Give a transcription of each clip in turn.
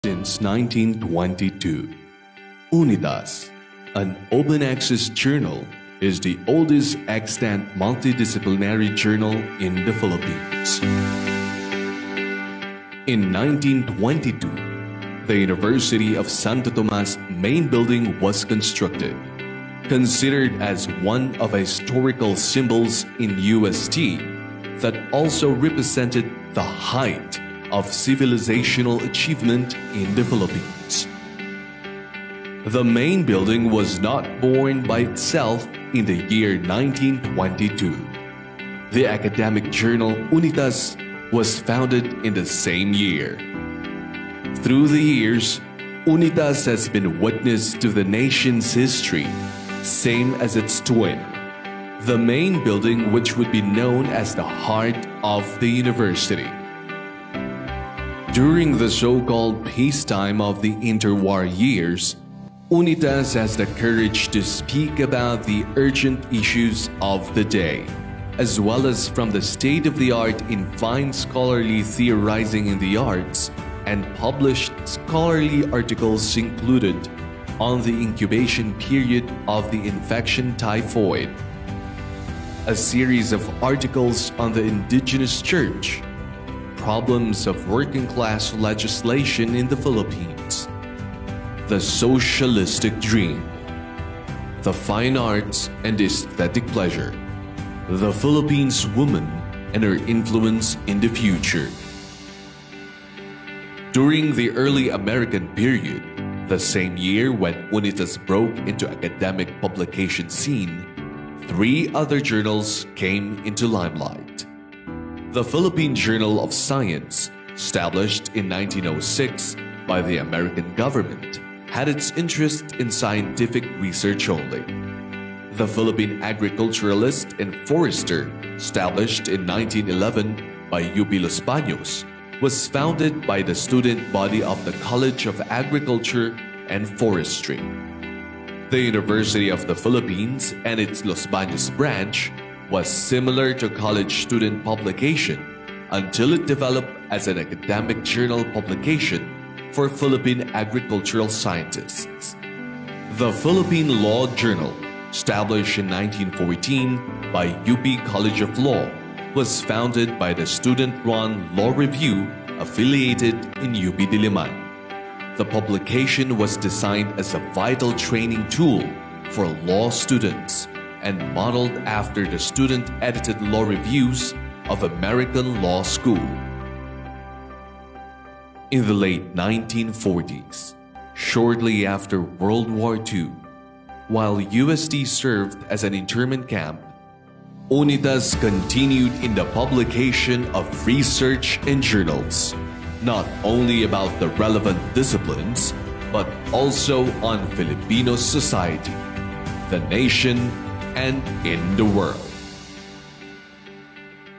Since 1922, UNITAS, an open-access journal, is the oldest extant multidisciplinary journal in the Philippines. In 1922, the University of Santo Tomas main building was constructed, considered as one of the historical symbols in UST that also represented the height of civilizational achievement in the Philippines. The main building was not born by itself in the year 1922. The academic journal UNITAS was founded in the same year. Through the years, UNITAS has been witness to the nation's history, same as its twin, the main building, which would be known as the heart of the university. During the so-called peacetime of the interwar years, UNITAS has the courage to speak about the urgent issues of the day, as well as from the state-of-the-art in fine scholarly theorizing in the arts and published scholarly articles included on the incubation period of the infection typhoid, a series of articles on the indigenous church, problems of working-class legislation in the Philippines, the socialistic dream, the fine arts and aesthetic pleasure, the Philippines woman and her influence in the future. During the early American period, the same year when UNITAS broke into academic publication scene, 3 other journals came into limelight. The Philippine Journal of Science, established in 1906 by the American government, had its interest in scientific research only. The Philippine Agriculturalist and Forester, established in 1911 by UP Los Baños, was founded by the student body of the College of Agriculture and Forestry. The University of the Philippines and its Los Baños branch was similar to college student publication until it developed as an academic journal publication for Philippine agricultural scientists. The Philippine Law Journal, established in 1914 by UP College of Law, was founded by the student-run Law Review affiliated in UP Diliman. The publication was designed as a vital training tool for law students and modeled after the student-edited law reviews of American Law School. In the late 1940s, shortly after World War II, while UST served as an internment camp, UNITAS continued in the publication of research and journals, not only about the relevant disciplines, but also on Filipino society, the nation, and in the world.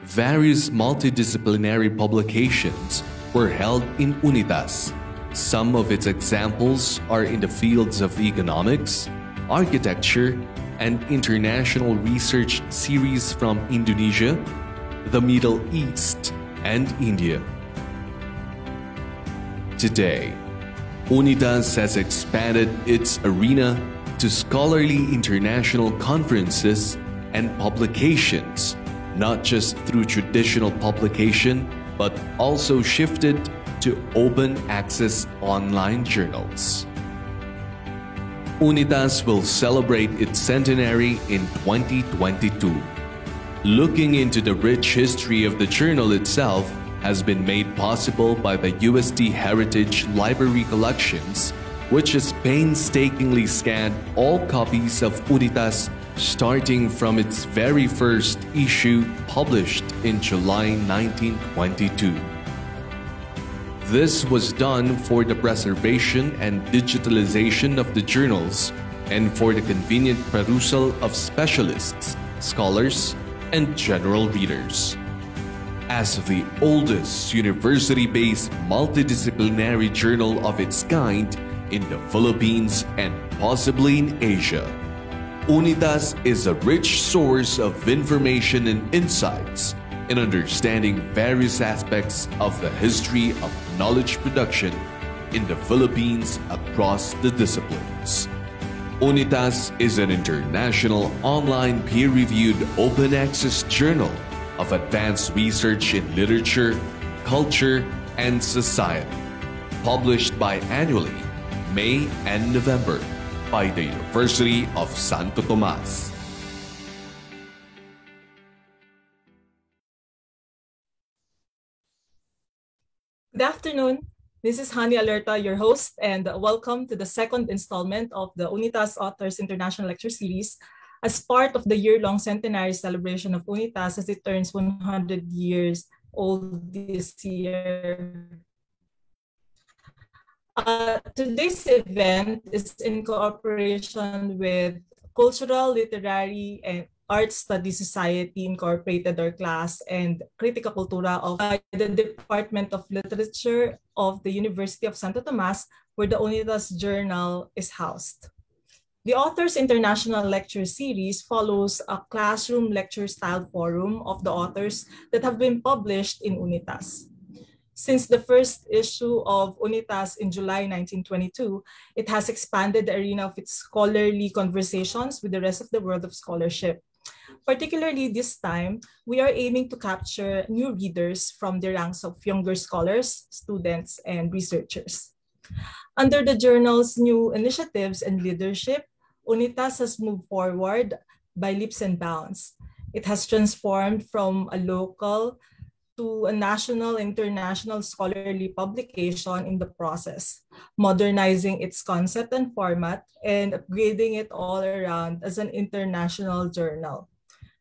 Various multidisciplinary publications were held in UNITAS. Some of its examples are in the fields of economics, architecture, and international research series from Indonesia, the Middle East, and India. Today, UNITAS has expanded its arena to scholarly international conferences and publications, not just through traditional publication, but also shifted to open access online journals. UNITAS will celebrate its centenary in 2022. Looking into the rich history of the journal itself has been made possible by the UST Heritage Library collections, which has painstakingly scanned all copies of UNITAS starting from its very first issue published in July 1922. This was done for the preservation and digitalization of the journals and for the convenient perusal of specialists, scholars, and general readers. As the oldest university-based multidisciplinary journal of its kind in the Philippines and possibly in Asia, UNITAS is a rich source of information and insights in understanding various aspects of the history of knowledge production in the Philippines across the disciplines. UNITAS is an international online peer-reviewed open access journal of advanced research in literature, culture, and society, published biannually, May and November, by the University of Santo Tomas. Good afternoon. This is Hani Alerta, your host, and welcome to the second installment of the UNITAS Authors International Lecture Series as part of the year-long centenary celebration of UNITAS as it turns 100 years old this year. Today's event is in cooperation with Cultural, Literary, and Art Studies Society Incorporated, or CLAS, and Critica Cultura of the Department of Literature of the University of Santo Tomas, where the UNITAS Journal is housed. The Authors International Lecture Series follows a classroom lecture-style forum of the authors that have been published in UNITAS. Since the first issue of UNITAS in July 1922, it has expanded the arena of its scholarly conversations with the rest of the world of scholarship. Particularly this time, we are aiming to capture new readers from the ranks of younger scholars, students, and researchers. Under the journal's new initiatives and leadership, UNITAS has moved forward by leaps and bounds. It has transformed from a local to a national, international scholarly publication in the process, modernizing its concept and format and upgrading it all around as an international journal.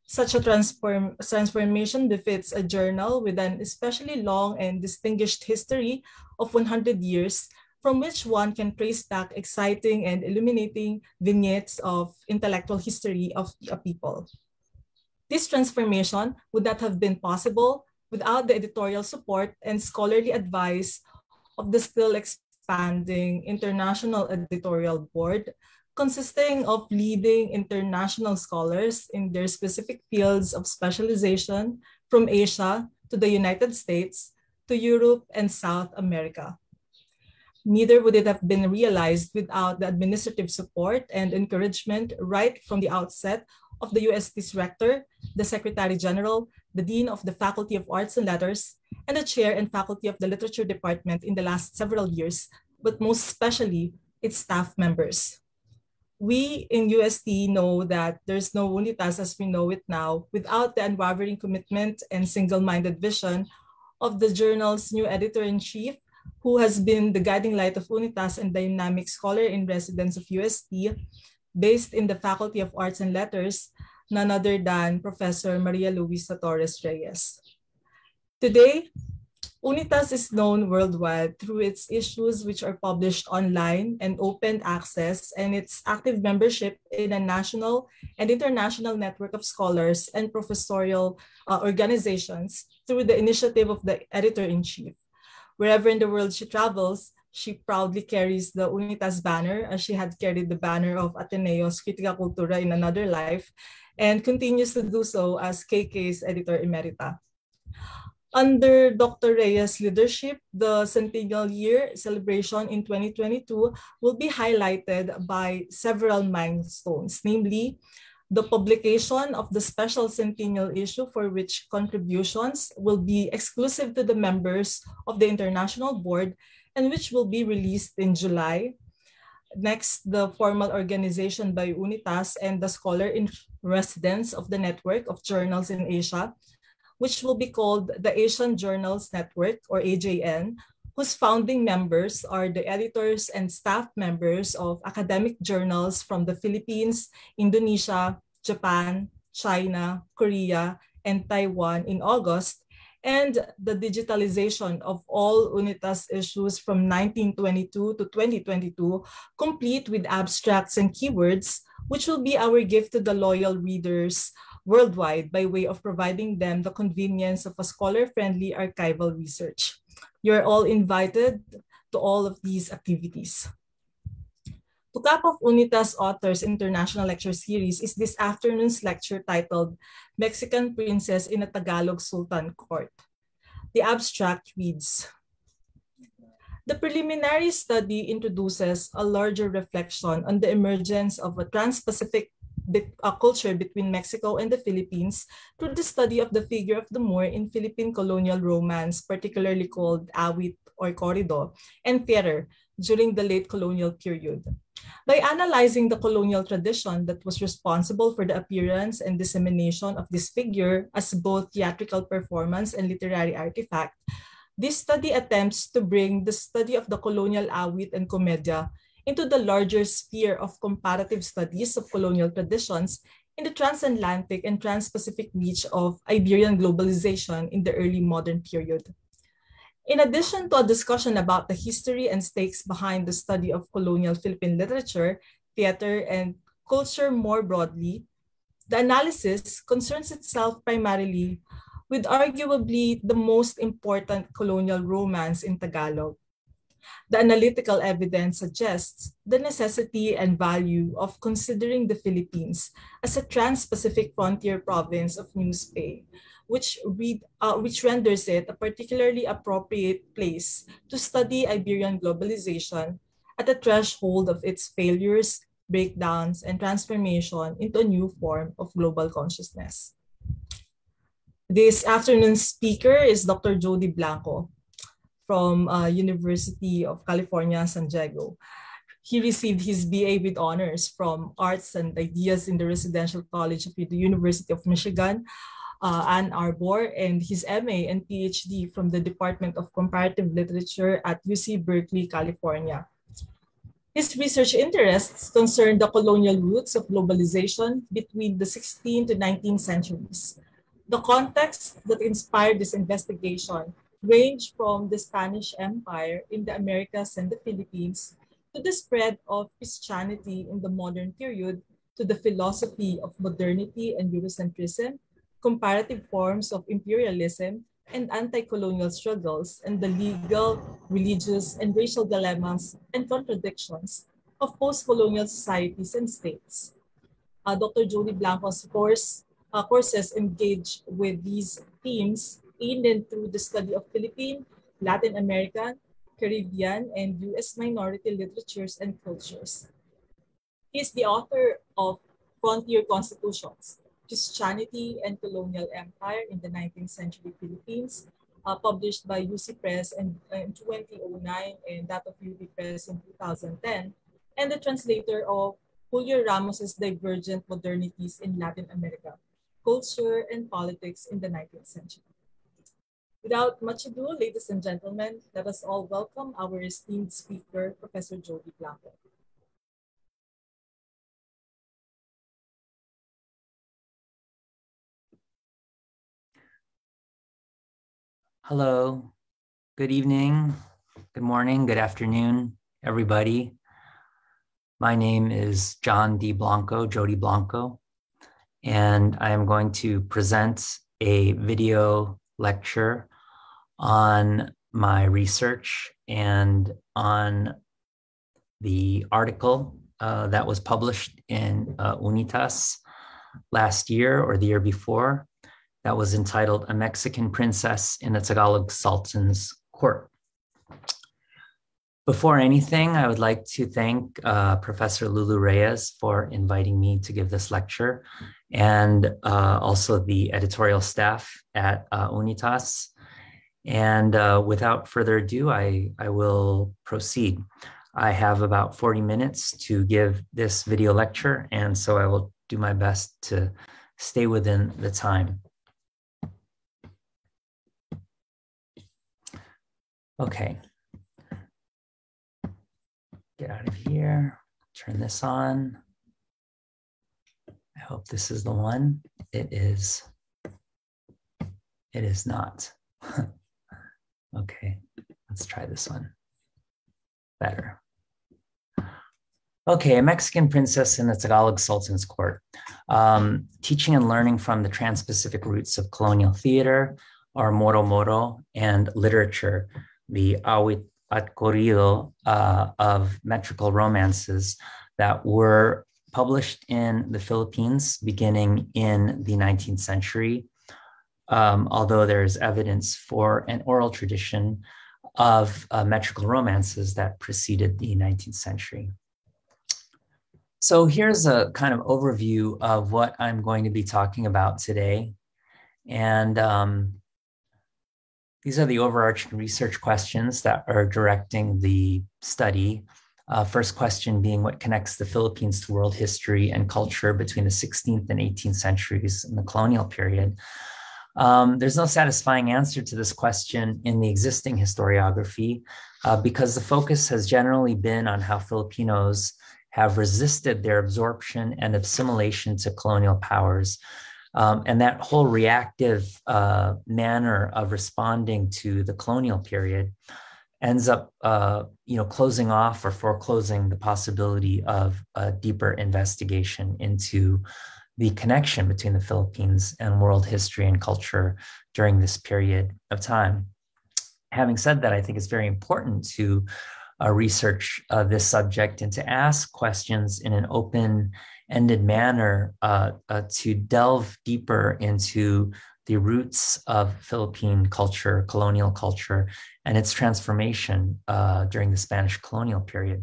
Such a transformation befits a journal with an especially long and distinguished history of 100 years, from which one can trace back exciting and illuminating vignettes of intellectual history of a people. This transformation would not have been possible without the editorial support and scholarly advice of the still expanding International Editorial Board, consisting of leading international scholars in their specific fields of specialization from Asia to the United States to Europe and South America. Neither would it have been realized without the administrative support and encouragement right from the outset of the UST's rector, the Secretary General, the Dean of the Faculty of Arts and Letters, and the Chair and Faculty of the Literature Department in the last several years, but most especially its staff members. We in UST know that there's no UNITAS as we know it now without the unwavering commitment and single-minded vision of the journal's new editor-in-chief, who has been the guiding light of UNITAS and dynamic scholar in residence of UST, based in the Faculty of Arts and Letters, none other than Professor Maria Luisa Torres Reyes. Today, UNITAS is known worldwide through its issues which are published online and open access, and its active membership in a national and international network of scholars and professorial organizations through the initiative of the editor-in-chief. Wherever in the world she travels, she proudly carries the UNITAS banner, as she had carried the banner of Ateneo's Critica Cultura in another life, and continues to do so as KK's editor emerita. Under Dr. Reyes' leadership, the centennial year celebration in 2022 will be highlighted by several milestones, namely the publication of the special centennial issue, for which contributions will be exclusive to the members of the International Board and which will be released in July. Next, the formal organization by UNITAS and the scholar in residence of the network of journals in Asia, which will be called the Asian Journals Network, or AJN, whose founding members are the editors and staff members of academic journals from the Philippines, Indonesia, Japan, China, Korea, and Taiwan in August, and the digitalization of all UNITAS issues from 1922 to 2022, complete with abstracts and keywords, which will be our gift to the loyal readers worldwide by way of providing them the convenience of a scholar-friendly archival research. You're all invited to all of these activities. To cap off UNITAS Authors International Lecture Series is this afternoon's lecture titled Mexican Princess in a Tagalog Sultan Court. The abstract reads, The preliminary study introduces a larger reflection on the emergence of a trans-Pacific culture between Mexico and the Philippines through the study of the figure of the Moor in Philippine colonial romance, particularly called awit or corrido, and theater during the late colonial period. By analyzing the colonial tradition that was responsible for the appearance and dissemination of this figure as both theatrical performance and literary artifact, this study attempts to bring the study of the colonial awit and komedya into the larger sphere of comparative studies of colonial traditions in the transatlantic and trans-Pacific reach of Iberian globalization in the early modern period. In addition to a discussion about the history and stakes behind the study of colonial Philippine literature, theater, and culture more broadly, the analysis concerns itself primarily with arguably the most important colonial romance in Tagalog. The analytical evidence suggests the necessity and value of considering the Philippines as a trans-Pacific frontier province of New Spain, which renders it a particularly appropriate place to study Iberian globalization at the threshold of its failures, breakdowns, and transformation into a new form of global consciousness. This afternoon's speaker is Dr. Jody Blanco from University of California, San Diego. He received his BA with honors from Arts and Ideas in the Residential College of the University of Michigan, Ann Arbor, and his MA and PhD from the Department of Comparative Literature at UC Berkeley, California. His research interests concern the colonial roots of globalization between the 16th to 19th centuries. The context that inspired this investigation ranged from the Spanish Empire in the Americas and the Philippines to the spread of Christianity in the modern period to the philosophy of modernity and Eurocentrism, comparative forms of imperialism, and anti-colonial struggles, and the legal, religious, and racial dilemmas and contradictions of post-colonial societies and states. Dr. Jody Blanco's courses engage with these themes in and through the study of Philippine, Latin American, Caribbean, and U.S. minority literatures and cultures. He is the author of Frontier Constitutions, Christianity and Colonial Empire in the 19th Century Philippines, published by UC Press in 2009 and that of UP Press in 2010, and the translator of Julio Ramos's Divergent Modernities in Latin America, Culture and Politics in the 19th Century. Without much ado, ladies and gentlemen, let us all welcome our esteemed speaker, Professor Jody Blanco. Hello, good evening, good morning, good afternoon, everybody. My name is John D. Blanco, Jody Blanco, and I am going to present a video lecture on my research and on the article that was published in UNITAS last year or the year before that was entitled A Mexican Princess in the Tagalog Sultan's Court. Before anything, I would like to thank Professor Lulu Reyes for inviting me to give this lecture, and also the editorial staff at UNITAS. And without further ado, I will proceed. I have about 40 minutes to give this video lecture, and so I will do my best to stay within the time. Okay. Get out of here, turn this on. I hope this is the one. It is not. Okay, let's try this one. Better. Okay, A Mexican Princess in the Tagalog Sultan's Court. Teaching and learning from the trans-Pacific roots of colonial theater, or moro and literature, the awit at corrido of metrical romances that were published in the Philippines beginning in the 19th century. Although there's evidence for an oral tradition of metrical romances that preceded the 19th century. So here's a kind of overview of what I'm going to be talking about today. And these are the overarching research questions that are directing the study. First question being what connects the Philippines to world history and culture between the 16th and 18th centuries in the colonial period. There's no satisfying answer to this question in the existing historiography because the focus has generally been on how Filipinos have resisted their absorption and assimilation to colonial powers. And that whole reactive manner of responding to the colonial period ends up closing off or foreclosing the possibility of a deeper investigation into the connection between the Philippines and world history and culture during this period of time. Having said that, I think it's very important to research this subject and to ask questions in an open-ended manner to delve deeper into the roots of Philippine culture, colonial culture, and its transformation during the Spanish colonial period.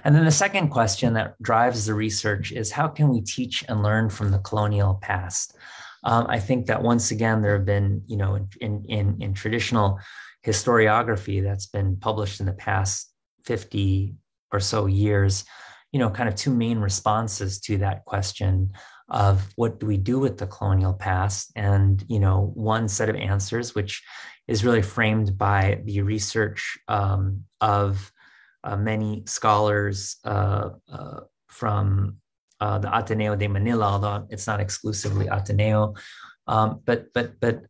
And then the second question that drives the research is how can we teach and learn from the colonial past? I think that once again, there have been, in traditional historiography that's been published in the past 50 or so years, kind of two main responses to that question of what do we do with the colonial past? And, one set of answers, which is really framed by the research of many scholars from the Ateneo de Manila, although it's not exclusively Ateneo, but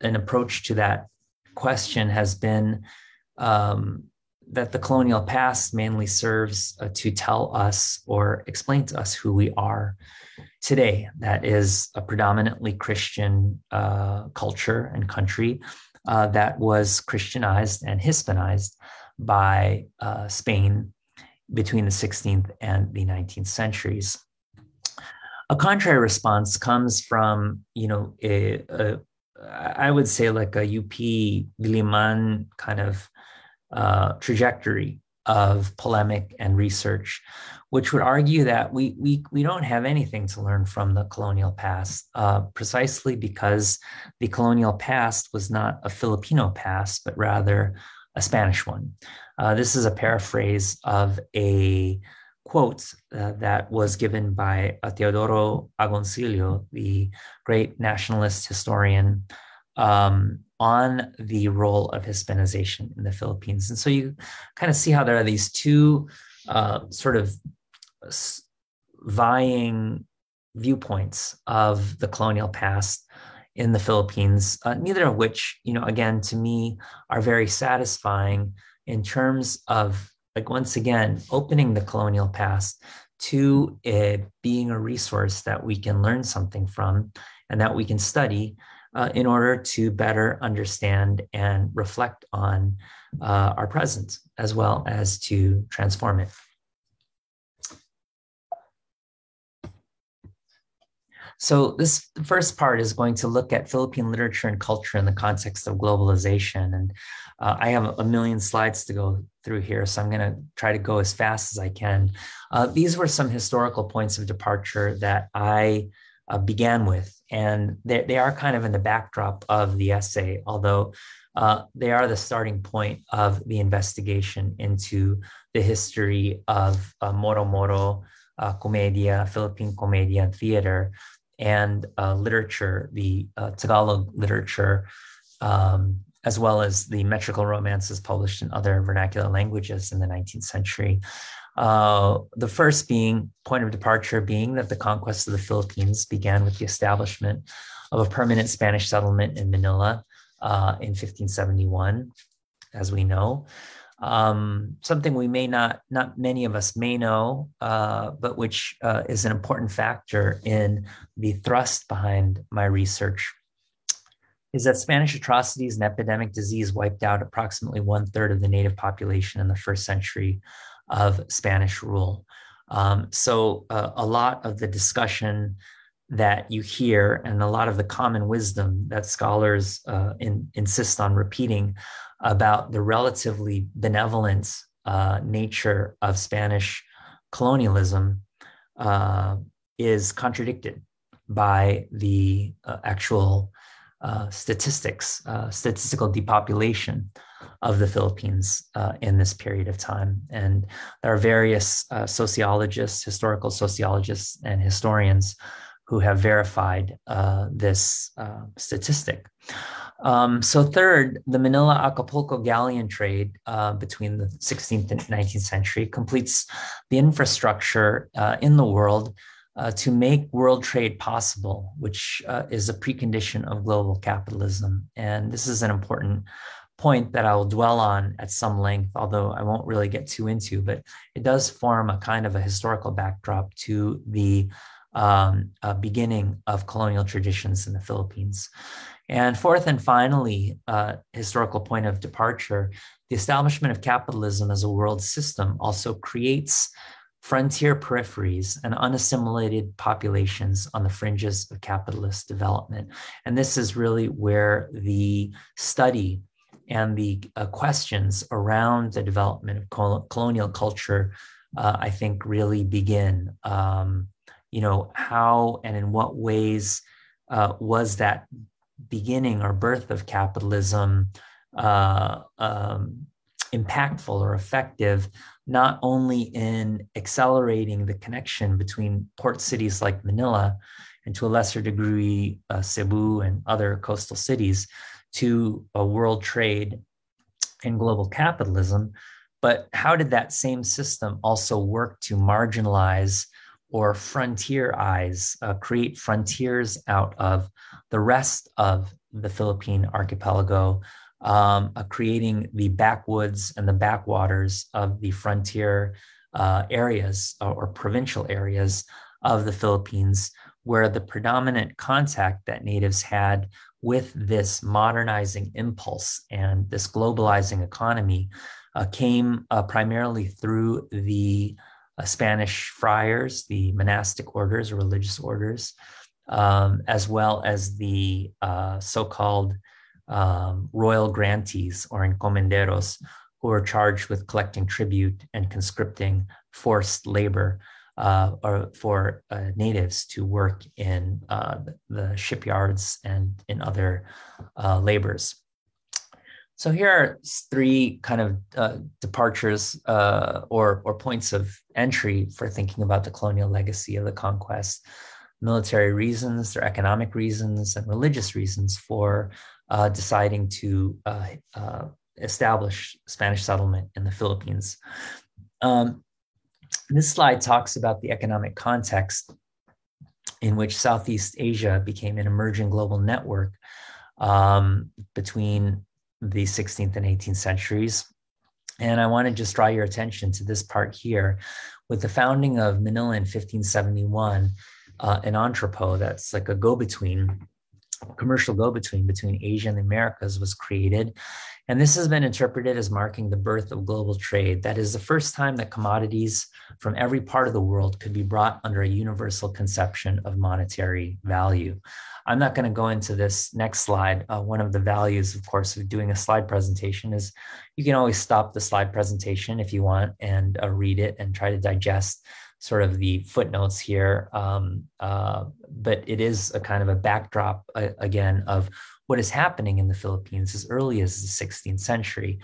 an approach to that question has been that the colonial past mainly serves to tell us or explain to us who we are today. That is a predominantly Christian culture and country that was Christianized and Hispanized by Spain between the 16th and the 19th centuries. A contrary response comes from, I would say like a UP Diliman kind of trajectory of polemic and research, which would argue that we don't have anything to learn from the colonial past, precisely because the colonial past was not a Filipino past, but rather a Spanish one. This is a paraphrase of a quote that was given by Teodoro Agoncillo, the great nationalist historian, on the role of Hispanization in the Philippines. And so you kind of see how there are these two sort of vying viewpoints of the colonial past in the Philippines, neither of which, again, to me, are very satisfying in terms of, like, once again, opening the colonial past to being a resource that we can learn something from and that we can study in order to better understand and reflect on our present, as well as to transform it. So the first part is going to look at Philippine literature and culture in the context of globalization. And I have a million slides to go through here, so I'm going to try to go as fast as I can. These were some historical points of departure that I began with, and they are kind of in the backdrop of the essay, although they are the starting point of the investigation into the history of Moro, komedya, Philippine komedya and theater, and literature, the Tagalog literature, as well as the metrical romances published in other vernacular languages in the 19th century. The first point of departure being that the conquest of the Philippines began with the establishment of a permanent Spanish settlement in Manila in 1571, as we know. Something we may not many of us may know, but which is an important factor in the thrust behind my research, is that Spanish atrocities and epidemic disease wiped out approximately 1/3 of the native population in the first century of Spanish rule. So a lot of the discussion that you hear and a lot of the common wisdom that scholars insist on repeating about the relatively benevolent nature of Spanish colonialism is contradicted by the actual statistical depopulation of the Philippines in this period of time. And there are various sociologists, historical sociologists, and historians who have verified this statistic. So third, the Manila-Acapulco galleon trade between the 16th and 19th century completes the infrastructure in the world to make world trade possible, which is a precondition of global capitalism. And this is an important point that I will dwell on at some length, although I won't really get too into, but it does form a kind of a historical backdrop to the beginning of colonial traditions in the Philippines. And fourth and finally, historical point of departure, the establishment of capitalism as a world system also creates frontier peripheries and unassimilated populations on the fringes of capitalist development. And this is really where the study and the questions around the development of colonial culture, I think, really begin. How and in what ways was that beginning or birth of capitalism impactful or effective, not only in accelerating the connection between port cities like Manila and to a lesser degree Cebu and other coastal cities to a world trade and global capitalism, but how did that same system also work to marginalize or frontierize, create frontiers out of the rest of the Philippine archipelago, creating the backwoods and the backwaters of the frontier areas or provincial areas of the Philippines, where the predominant contact that natives had with this modernizing impulse and this globalizing economy came primarily through the Spanish friars, the monastic orders or religious orders, as well as the so-called royal grantees or encomenderos, who were charged with collecting tribute and conscripting forced labor or for natives to work in the shipyards and in other labors. So here are three kind of departures or points of entry for thinking about the colonial legacy of the conquest: military reasons, their economic reasons, and religious reasons for deciding to establish Spanish settlement in the Philippines. This slide talks about the economic context in which Southeast Asia became an emerging global network between the 16th and 18th centuries. And I want to just draw your attention to this part here. With the founding of Manila in 1571, an entrepot, that's like a go-between, commercial go-between between Asia and the Americas, was created. And this has been interpreted as marking the birth of global trade. That is the first time that commodities from every part of the world could be brought under a universal conception of monetary value. I'm not going to go into this next slide. One of the values, of course, of doing a slide presentation is you can always stop the slide presentation if you want and read it and try to digest sort of the footnotes here. But it is a kind of a backdrop, again, of what is happening in the Philippines as early as the 16th century,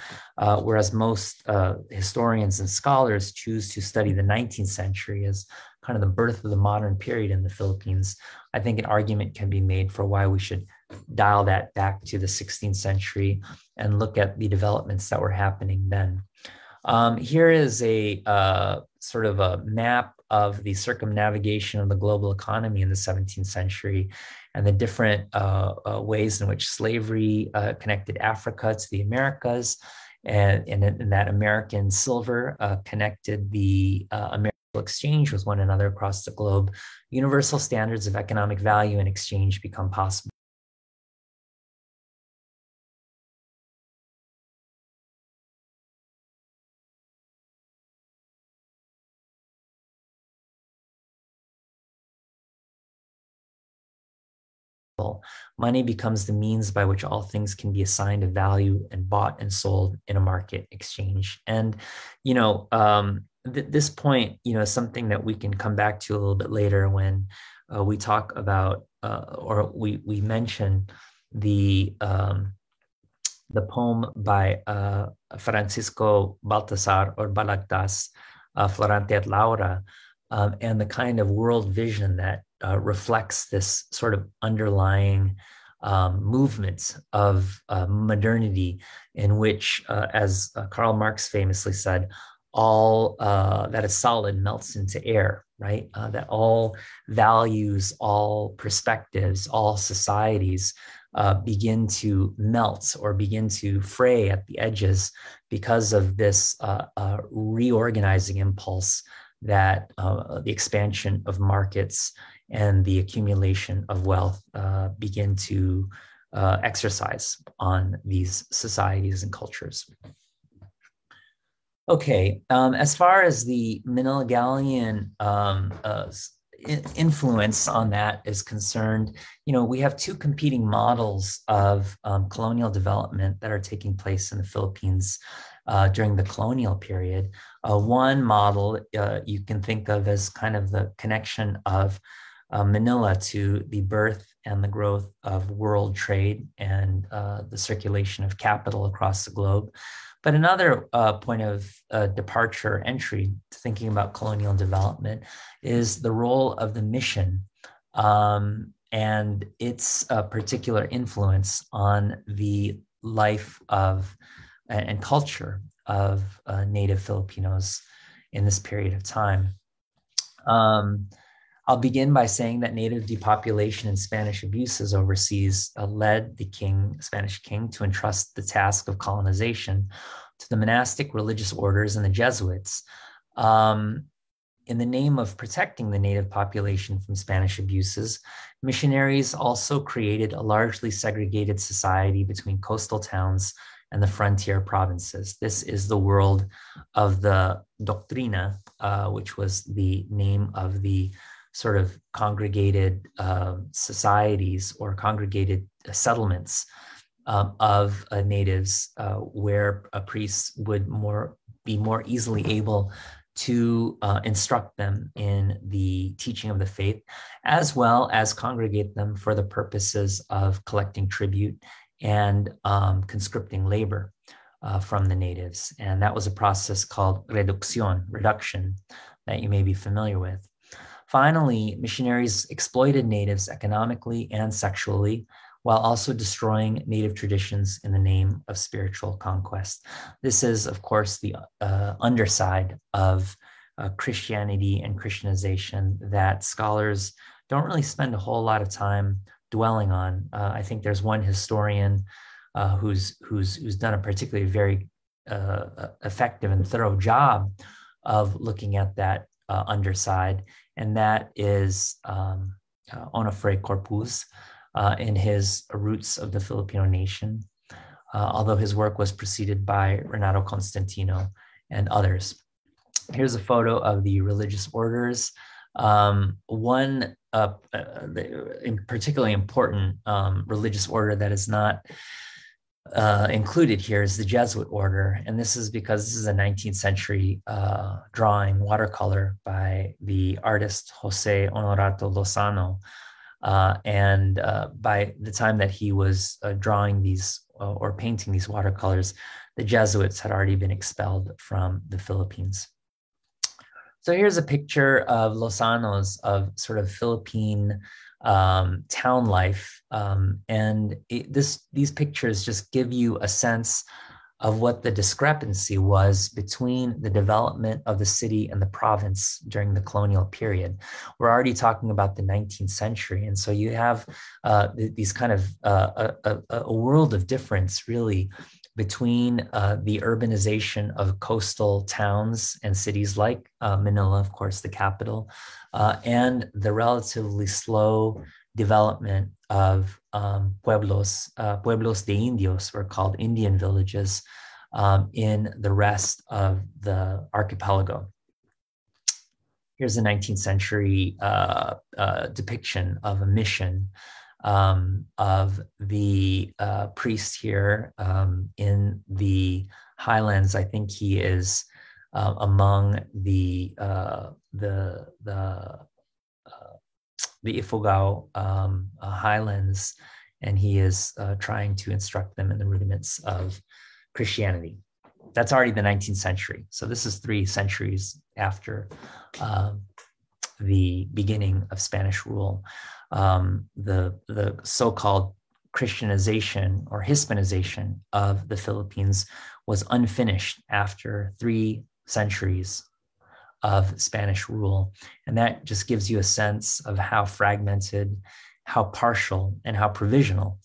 whereas most historians and scholars choose to study the 19th century as kind of the birth of the modern period in the Philippines. I think an argument can be made for why we should dial that back to the 16th century and look at the developments that were happening then. Here is a sort of a map of the circumnavigation of the global economy in the 17th century and the different ways in which slavery connected Africa to the Americas, and that American silver connected the American exchange with one another across the globe. Universal standards of economic value and exchange become possible. money becomes the means by which all things can be assigned a value and bought and sold in a market exchange. And, this point, is something that we can come back to a little bit later when we talk about, or we mention the poem by Francisco Baltasar or Balagtas, Florante et Laura, and the kind of world vision that reflects this sort of underlying movement of modernity in which, as Karl Marx famously said, all that is solid melts into air, right? That all values, all perspectives, all societies begin to melt or begin to fray at the edges because of this reorganizing impulse that the expansion of markets and the accumulation of wealth begin to exercise on these societies and cultures. Okay, as far as the Manila Galleon influence on that is concerned, we have two competing models of colonial development that are taking place in the Philippines during the colonial period. One model you can think of as kind of the connection of Manila to the birth and the growth of world trade and the circulation of capital across the globe. But another point of departure entry to thinking about colonial development is the role of the mission and its particular influence on the life of and culture of native Filipinos in this period of time. I'll begin by saying that native depopulation and Spanish abuses overseas led the Spanish king to entrust the task of colonization to the monastic religious orders and the Jesuits. In the name of protecting the native population from Spanish abuses, missionaries also created a largely segregated society between coastal towns and the frontier provinces. This is the world of the Doctrina, which was the name of the sort of congregated societies or congregated settlements of natives where priests would be more easily able to instruct them in the teaching of the faith, as well as congregate them for the purposes of collecting tribute and conscripting labor from the natives. And that was a process called reduction, that you may be familiar with. Finally, missionaries exploited natives economically and sexually, while also destroying native traditions in the name of spiritual conquest. This is, of course, the underside of Christianity and Christianization that scholars don't really spend a whole lot of time dwelling on. I think there's one historian who's done a particularly very effective and thorough job of looking at that underside, and that is Onofre Corpus in his Roots of the Filipino Nation, although his work was preceded by Renato Constantino and others. Here's a photo of the religious orders. One particularly important religious order that is not included here is the Jesuit order. And this is because this is a 19th century drawing, watercolor by the artist Jose Honorato Lozano. And by the time that he was drawing these or painting these watercolors, the Jesuits had already been expelled from the Philippines. So here's a picture of Lozano's of sort of Philippine town life. And these pictures just give you a sense of what the discrepancy was between the development of the city and the province during the colonial period. We're already talking about the 19th century. And so you have these kind of a world of difference really between the urbanization of coastal towns and cities like Manila, of course, the capital, and the relatively slow development of pueblos de indios, were called Indian villages, in the rest of the archipelago. Here's a 19th century depiction of a mission of the priest here in the highlands. I think he is among the Ifugao highlands, and he is trying to instruct them in the rudiments of Christianity. That's already the 19th century. So this is 3 centuries after the beginning of Spanish rule. The so-called Christianization or Hispanization of the Philippines was unfinished after 3 centuries of Spanish rule. And that just gives you a sense of how fragmented, how partial, and how provisional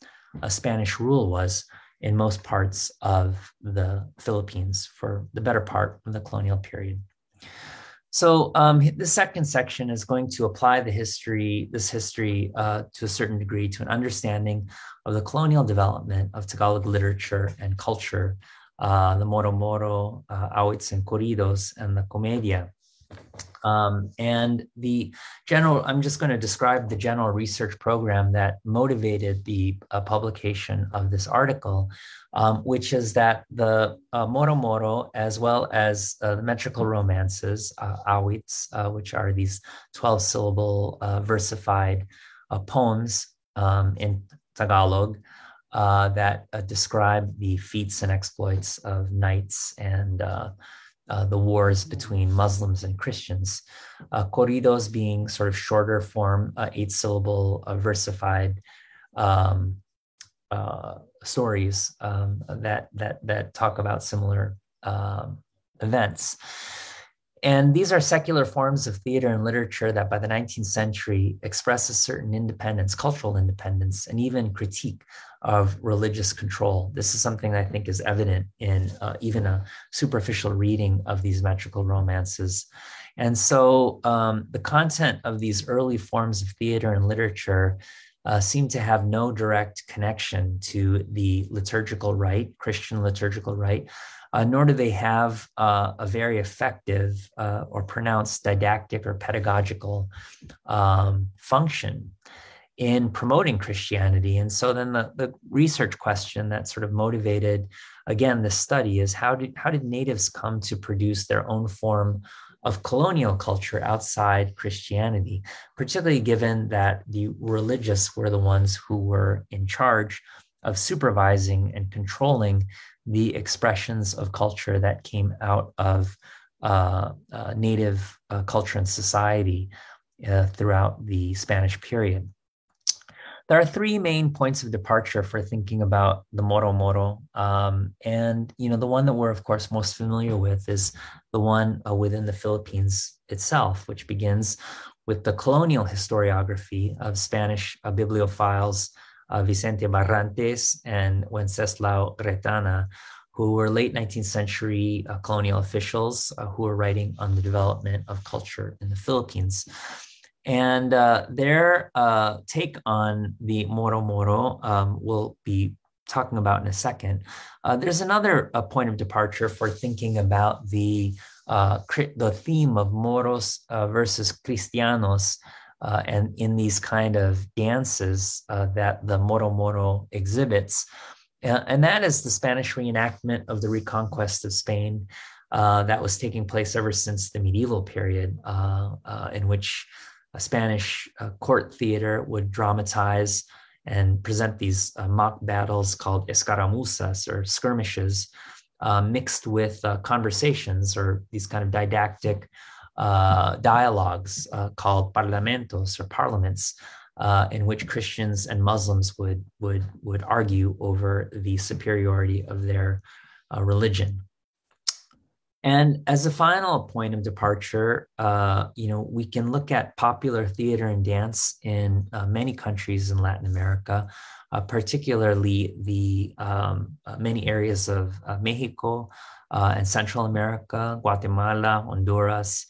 Spanish rule was in most parts of the Philippines for the better part of the colonial period. So the second section is going to apply this history to a certain degree to an understanding of the colonial development of Tagalog literature and culture, the moro-moro, awits and corridos, and the komedya. And the general, I'm just going to describe the general research program that motivated the publication of this article, which is that the moro-moro, as well as the metrical romances, awits, which are these 12-syllable versified poems in Tagalog that describe the feats and exploits of knights and the wars between Muslims and Christians. Corridos being sort of shorter form, 8-syllable versified stories that talk about similar events. And these are secular forms of theater and literature that by the 19th century express a certain independence, cultural independence, and even critique of religious control. This is something I think is evident in even a superficial reading of these metrical romances. And so the content of these early forms of theater and literature seem to have no direct connection to the liturgical rite, Christian liturgical rite, nor do they have a very effective or pronounced didactic or pedagogical function in promoting Christianity. And so then the research question that sort of motivated, again, this study is how did natives come to produce their own form of colonial culture outside Christianity, particularly given that the religious were the ones who were in charge of supervising and controlling the expressions of culture that came out of native culture and society throughout the Spanish period. There are 3 main points of departure for thinking about the moro-moro. And the one that we're, of course, most familiar with is the one within the Philippines itself, which begins with the colonial historiography of Spanish bibliophiles Vicente Barrantes and Wenceslao Retana, who were late 19th century colonial officials who were writing on the development of culture in the Philippines. And their take on the moro-moro we'll be talking about in a second. There's another point of departure for thinking about the theme of Moros versus Cristianos and in these kind of dances that the moro-moro exhibits. And that is the Spanish reenactment of the reconquest of Spain that was taking place ever since the medieval period, in which a Spanish court theater would dramatize and present these mock battles called escaramuzas or skirmishes, mixed with conversations or these kind of didactic dialogues called parlamentos or parliaments, in which Christians and Muslims would argue over the superiority of their religion. And as a final point of departure, we can look at popular theater and dance in many countries in Latin America, particularly the many areas of Mexico and Central America, Guatemala, Honduras,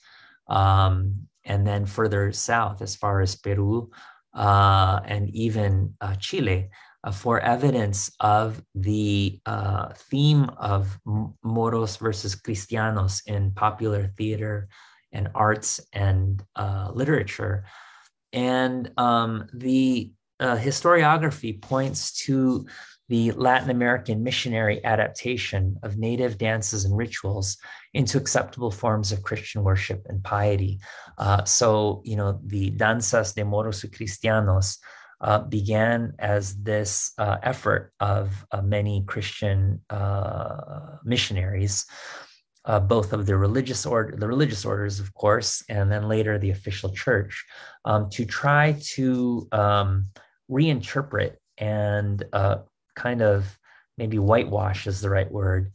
and then further south as far as Peru and even Chile, for evidence of the theme of Moros versus Cristianos in popular theater and arts and literature. And the historiography points to the Latin American missionary adaptation of native dances and rituals into acceptable forms of Christian worship and piety. So, the danzas de moros y cristianos began as this effort of many Christian missionaries, both of the religious orders, of course, and then later the official church, to try to reinterpret and kind of maybe whitewash is the right word,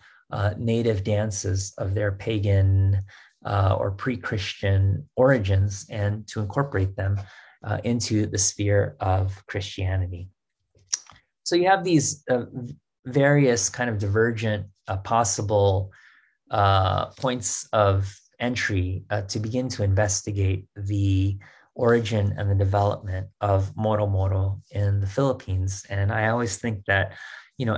native dances of their pagan or pre-Christian origins, and to incorporate them into the sphere of Christianity. So you have these various kind of divergent possible points of entry to begin to investigate the origin and the development of Moro Moro in the Philippines. And I always think that,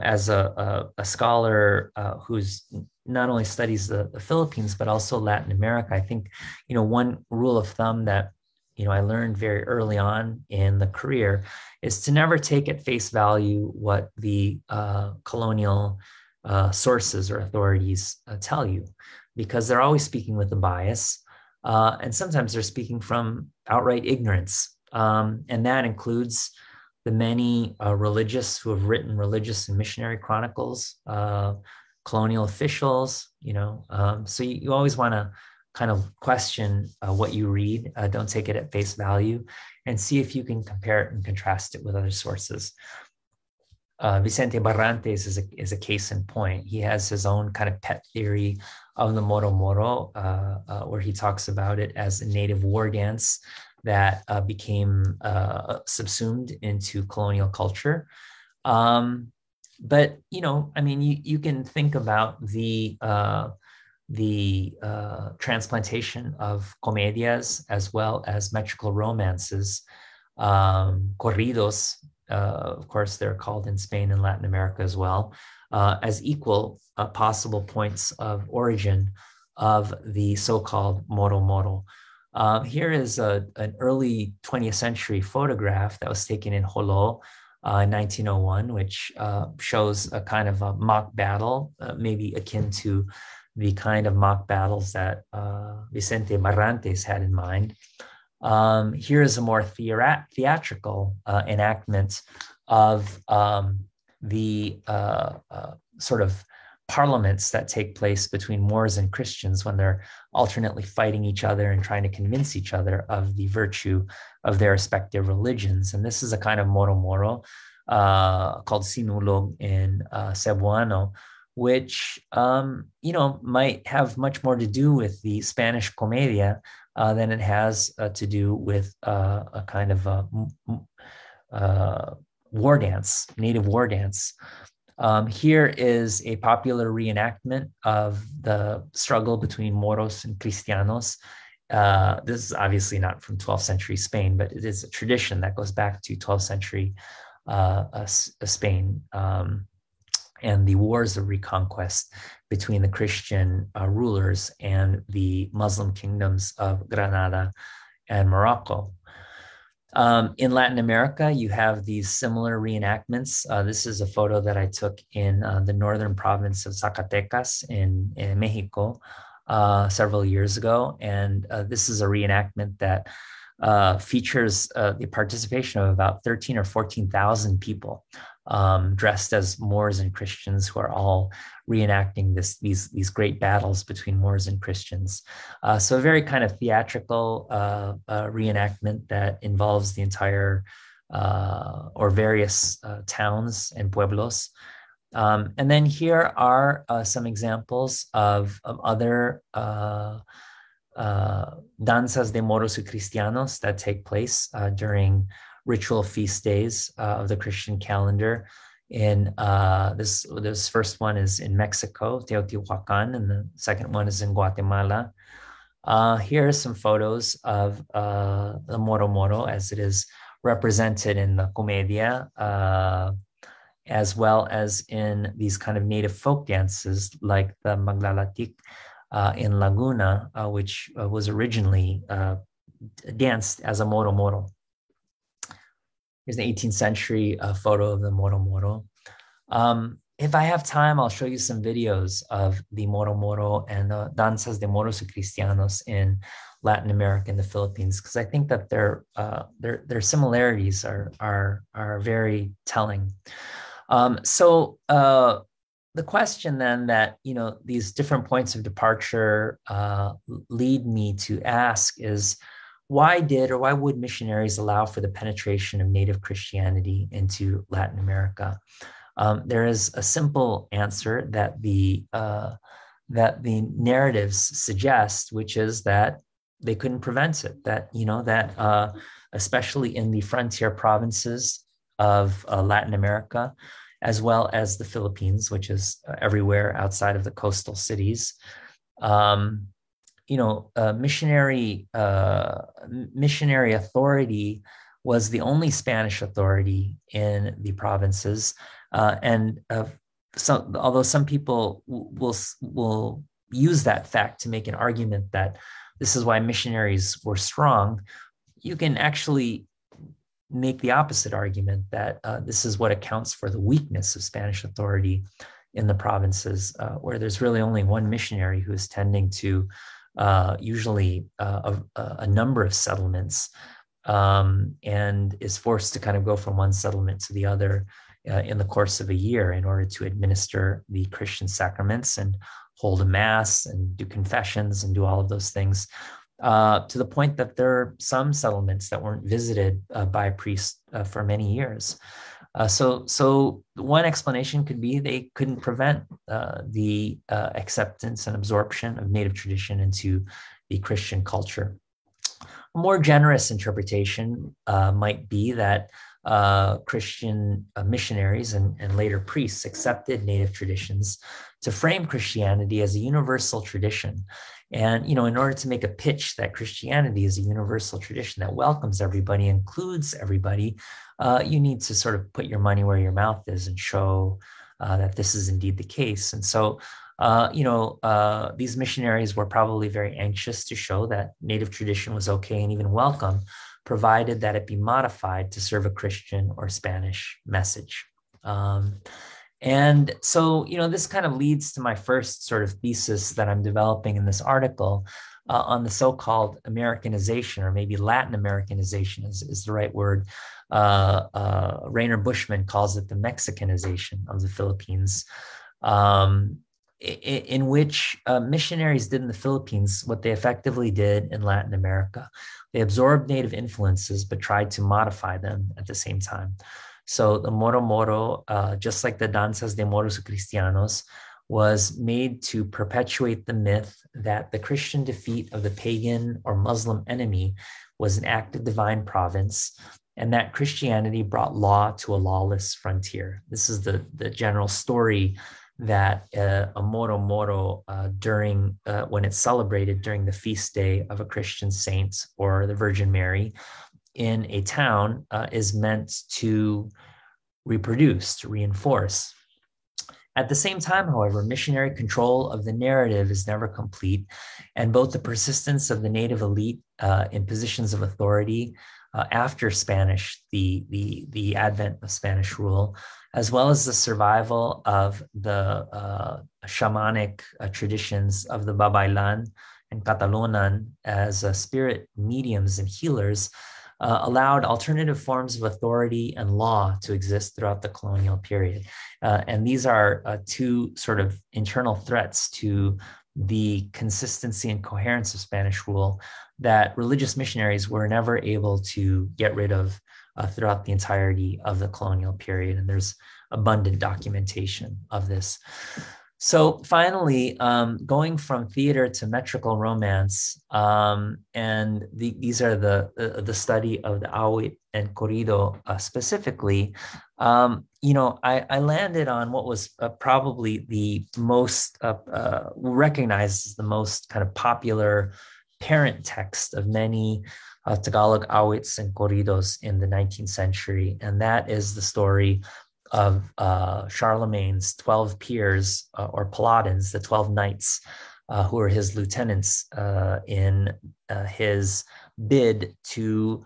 as a scholar who's not only studies the Philippines, but also Latin America, I think, one rule of thumb that, I learned very early on in the career is to never take at face value what the colonial sources or authorities tell you, because they're always speaking with a bias. And sometimes they're speaking from outright ignorance. And that includes the many religious who have written religious and missionary chronicles, colonial officials, so you always want to kind of question what you read. Don't take it at face value, and see if you can compare it and contrast it with other sources. Vicente Barrantes is a case in point. He has his own kind of pet theory of the Moro Moro, where he talks about it as a native war dance that became subsumed into colonial culture. But, you can think about the transplantation of comedias as well as metrical romances, corridos. Of course, they're called in Spain and Latin America as well, as equal possible points of origin of the so-called Moro Moro. Here is an early 20th century photograph that was taken in Jolo in 1901, which shows a kind of a mock battle, maybe akin to the kind of mock battles that Vicente Barrantes had in mind. Here is a more theatrical enactment of the sort of parliaments that take place between Moors and Christians when they're alternately fighting each other and trying to convince each other of the virtue of their respective religions. And this is a kind of Moro Moro called Sinulog in Cebuano, which might have much more to do with the Spanish comedia than it has to do with a kind of war dance, native war dance. Here is a popular reenactment of the struggle between Moros and Cristianos. This is obviously not from 12th century Spain, but it is a tradition that goes back to 12th century Spain. And the wars of reconquest between the Christian rulers and the Muslim kingdoms of Granada and Morocco. In Latin America, you have these similar reenactments. This is a photo that I took in the northern province of Zacatecas in Mexico several years ago. And this is a reenactment that features the participation of about 13 or 14,000 people dressed as Moors and Christians, who are all reenacting these great battles between Moors and Christians. So a very kind of theatrical reenactment that involves the entire or various towns and pueblos. And then here are some examples of other danzas de moros y cristianos that take place during ritual feast days of the Christian calendar. In this first one is in Mexico, Teotihuacan, and the second one is in Guatemala. Here are some photos of the Moro Moro as it is represented in the comedia, as well as in these kind of native folk dances like the Maglalatik in Laguna, which was originally danced as a Moro Moro. Here's an 18th century photo of the Moro Moro. If I have time, I'll show you some videos of the Moro Moro and the danzas de moros y cristianos in Latin America and the Philippines, because I think that their similarities are very telling. The question then that, these different points of departure lead me to ask is, why would missionaries allow for the penetration of native Christianity into Latin America? There is a simple answer that the narratives suggest, which is that they couldn't prevent it. That especially in the frontier provinces of Latin America, as well as the Philippines, which is everywhere outside of the coastal cities, missionary authority was the only Spanish authority in the provinces, although some people will use that fact to make an argument that this is why missionaries were strong, you can actually make the opposite argument that this is what accounts for the weakness of Spanish authority in the provinces, where there's really only one missionary who is tending to usually a number of settlements, and is forced to kind of go from one settlement to the other in the course of a year in order to administer the Christian sacraments and hold a mass and do confessions and do all of those things. To the point that there are some settlements that weren't visited by a priest for many years. So one explanation could be they couldn't prevent the acceptance and absorption of native tradition into the Christian culture. A more generous interpretation might be that Christian missionaries and later priests accepted native traditions to frame Christianity as a universal tradition. And, in order to make a pitch that Christianity is a universal tradition that welcomes everybody, includes everybody, you need to sort of put your money where your mouth is and show that this is indeed the case. And so, these missionaries were probably very anxious to show that native tradition was okay and even welcome, provided that it be modified to serve a Christian or Spanish message. And so, this kind of leads to my first sort of thesis that I'm developing in this article on the so-called Americanization, or maybe Latin Americanization is the right word. Rainer Bushman calls it the Mexicanization of the Philippines, in which missionaries did in the Philippines what they effectively did in Latin America. They absorbed native influences, but tried to modify them at the same time. So the Moro Moro, just like the danzas de moros y cristianos, was made to perpetuate the myth that the Christian defeat of the pagan or Muslim enemy was an act of divine providence, and that Christianity brought law to a lawless frontier. This is the general story that a Moro Moro, when it's celebrated during the feast day of a Christian saint or the Virgin Mary in a town, is meant to reproduce, to reinforce. At the same time, however, missionary control of the narrative is never complete, and both the persistence of the native elite in positions of authority after Spanish, the advent of Spanish rule, as well as the survival of the shamanic traditions of the Babaylan and Catalonan as spirit mediums and healers, allowed alternative forms of authority and law to exist throughout the colonial period. And these are two sort of internal threats to the consistency and coherence of Spanish rule that religious missionaries were never able to get rid of throughout the entirety of the colonial period. And there's abundant documentation of this. So finally, going from theater to metrical romance, and these are the study of the awit and corrido specifically, I landed on what was probably the most recognized as the most kind of popular parent text of many Tagalog awits and corridos in the 19th century, and that is the story of Charlemagne's 12 peers or paladins, the 12 knights who were his lieutenants in his bid to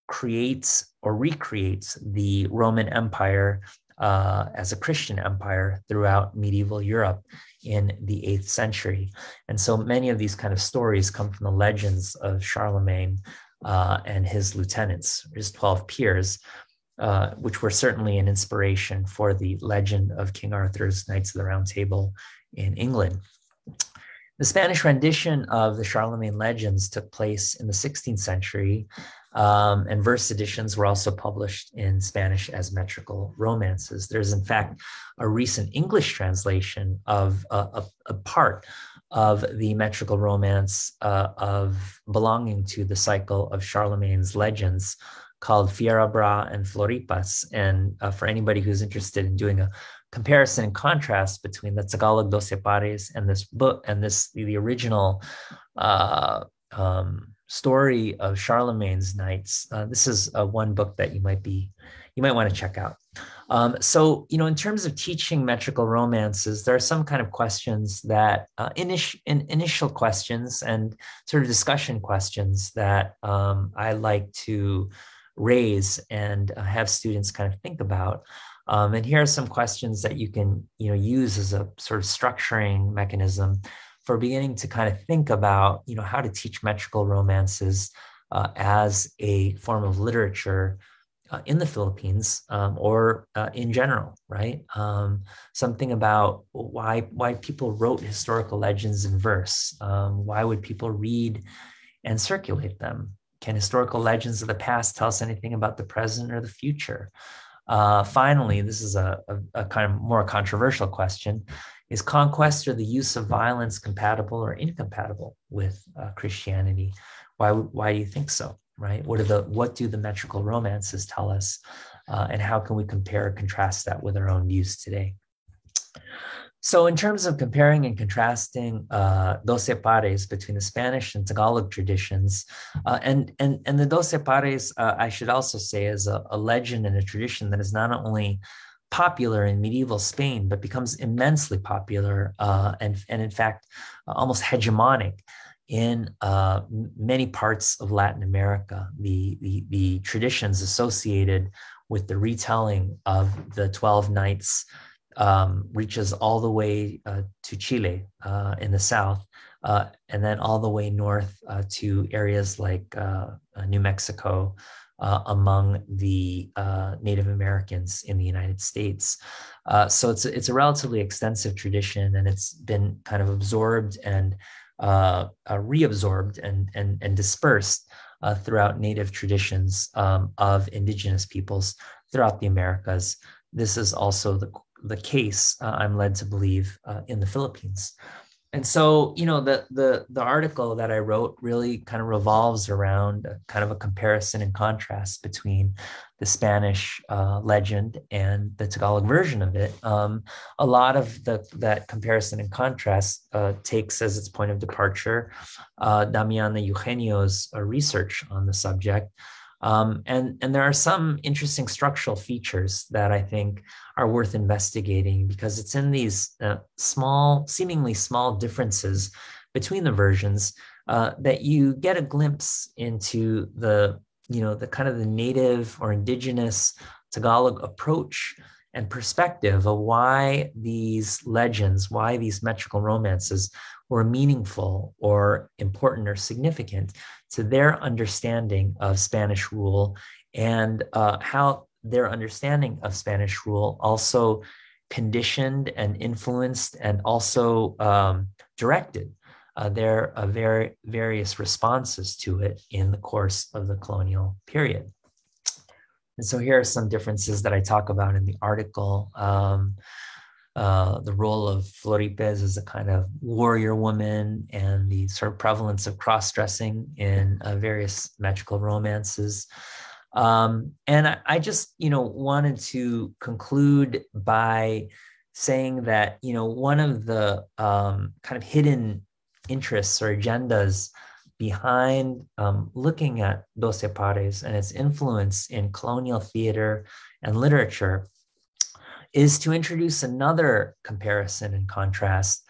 creates or recreates the Roman Empire as a Christian empire throughout medieval Europe in the 8th century. And so many of these kind of stories come from the legends of Charlemagne and his lieutenants, his 12 peers, which were certainly an inspiration for the legend of King Arthur's Knights of the Round Table in England. The Spanish rendition of the Charlemagne legends took place in the 16th century, and verse editions were also published in Spanish as metrical romances. There's, in fact, a recent English translation of a part of the metrical romance of belonging to the cycle of Charlemagne's legends called Fierabras and Floripas. And for anybody who's interested in doing a comparison and contrast between the Tagalog Doce Pares and this book and the original story of Charlemagne's Knights, this is one book that you might want to check out. So, in terms of teaching metrical romances, there are some kind of questions that initial questions and sort of discussion questions that I like to raise and have students kind of think about. And here are some questions that you can, use as a sort of structuring mechanism for beginning to kind of think about, how to teach metrical romances as a form of literature in the Philippines or in general, right? Something about why people wrote historical legends in verse. Why would people read and circulate them? Can historical legends of the past tell us anything about the present or the future? Finally, this is a kind of more controversial question. Is conquest or the use of violence compatible or incompatible with Christianity? Why do you think so, right? What do the metrical romances tell us? And how can we compare or contrast that with our own views today? So in terms of comparing and contrasting Doce Pares between the Spanish and Tagalog traditions, and the Doce Pares, I should also say, is a legend and a tradition that is not only popular in medieval Spain, but becomes immensely popular and in fact, almost hegemonic in many parts of Latin America. The traditions associated with the retelling of the 12 Knights reaches all the way to Chile in the south, and then all the way north to areas like New Mexico, among the Native Americans in the United States. So it's a relatively extensive tradition, and it's been kind of absorbed and reabsorbed and dispersed throughout native traditions of indigenous peoples throughout the Americas. This is also the case, I'm led to believe, in the Philippines. And so, the article that I wrote really kind of revolves around kind of a comparison and contrast between the Spanish legend and the Tagalog version of it. A lot of that comparison and contrast takes as its point of departure Damiana Eugenio's research on the subject. And there are some interesting structural features that I think are worth investigating, because it's in these seemingly small differences between the versions that you get a glimpse into the kind of the native or indigenous Tagalog approach and perspective of why these legends, why these metrical romances were meaningful or important or significant to their understanding of Spanish rule, and how their understanding of Spanish rule also conditioned and influenced and also directed their various responses to it in the course of the colonial period. And so here are some differences that I talk about in the article. The role of Floripes as a kind of warrior woman, and the sort of prevalence of cross-dressing in various magical romances. And I just, wanted to conclude by saying that, one of the kind of hidden interests or agendas behind looking at Doce Pares and its influence in colonial theater and literature is to introduce another comparison and contrast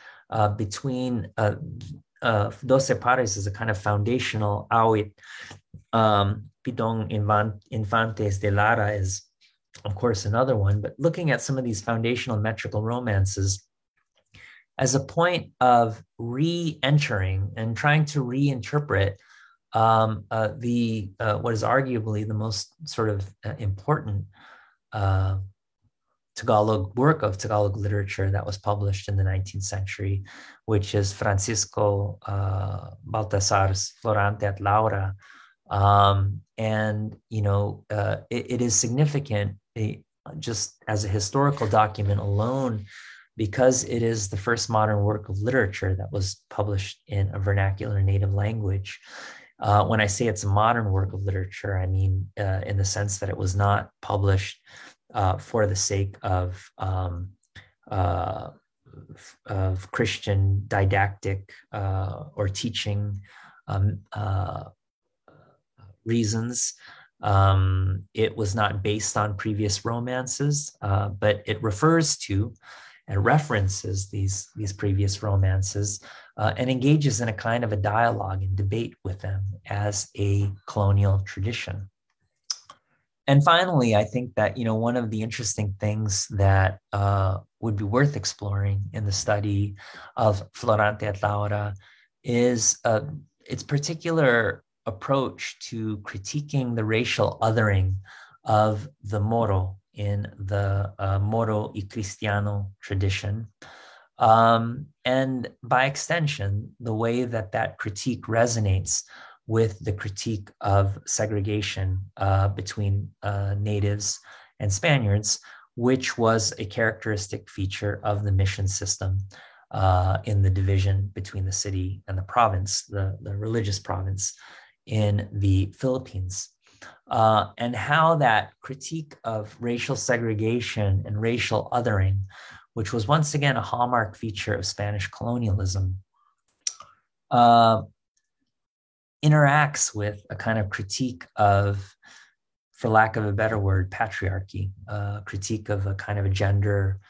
between Doce Pares as a kind of foundational awit Pitong Infantes de Lara is, of course, another one, but looking at some of these foundational metrical romances as a point of re-entering and trying to reinterpret what is arguably the most sort of important Tagalog work of Tagalog literature that was published in the 19th century, which is Francisco Baltasar's Florante at Laura. And, you know, it is significant just as a historical document alone, because it is the first modern work of literature that was published in a vernacular native language. When I say it's a modern work of literature, I mean in the sense that it was not published for the sake of Christian didactic or teaching reasons. It was not based on previous romances, but it refers to and references these previous romances and engages in a kind of a dialogue and debate with them as a colonial tradition. And finally, I think that, you know, one of the interesting things that would be worth exploring in the study of Florante at Laura is its particular approach to critiquing the racial othering of the Moro in the Moro y Cristiano tradition. And by extension, the way that that critique resonates with the critique of segregation between natives and Spaniards, which was a characteristic feature of the mission system in the division between the city and the province, the religious province in the Philippines. And how that critique of racial segregation and racial othering, which was once again a hallmark feature of Spanish colonialism, interacts with a kind of critique of, for lack of a better word, patriarchy, critique of a kind of a gender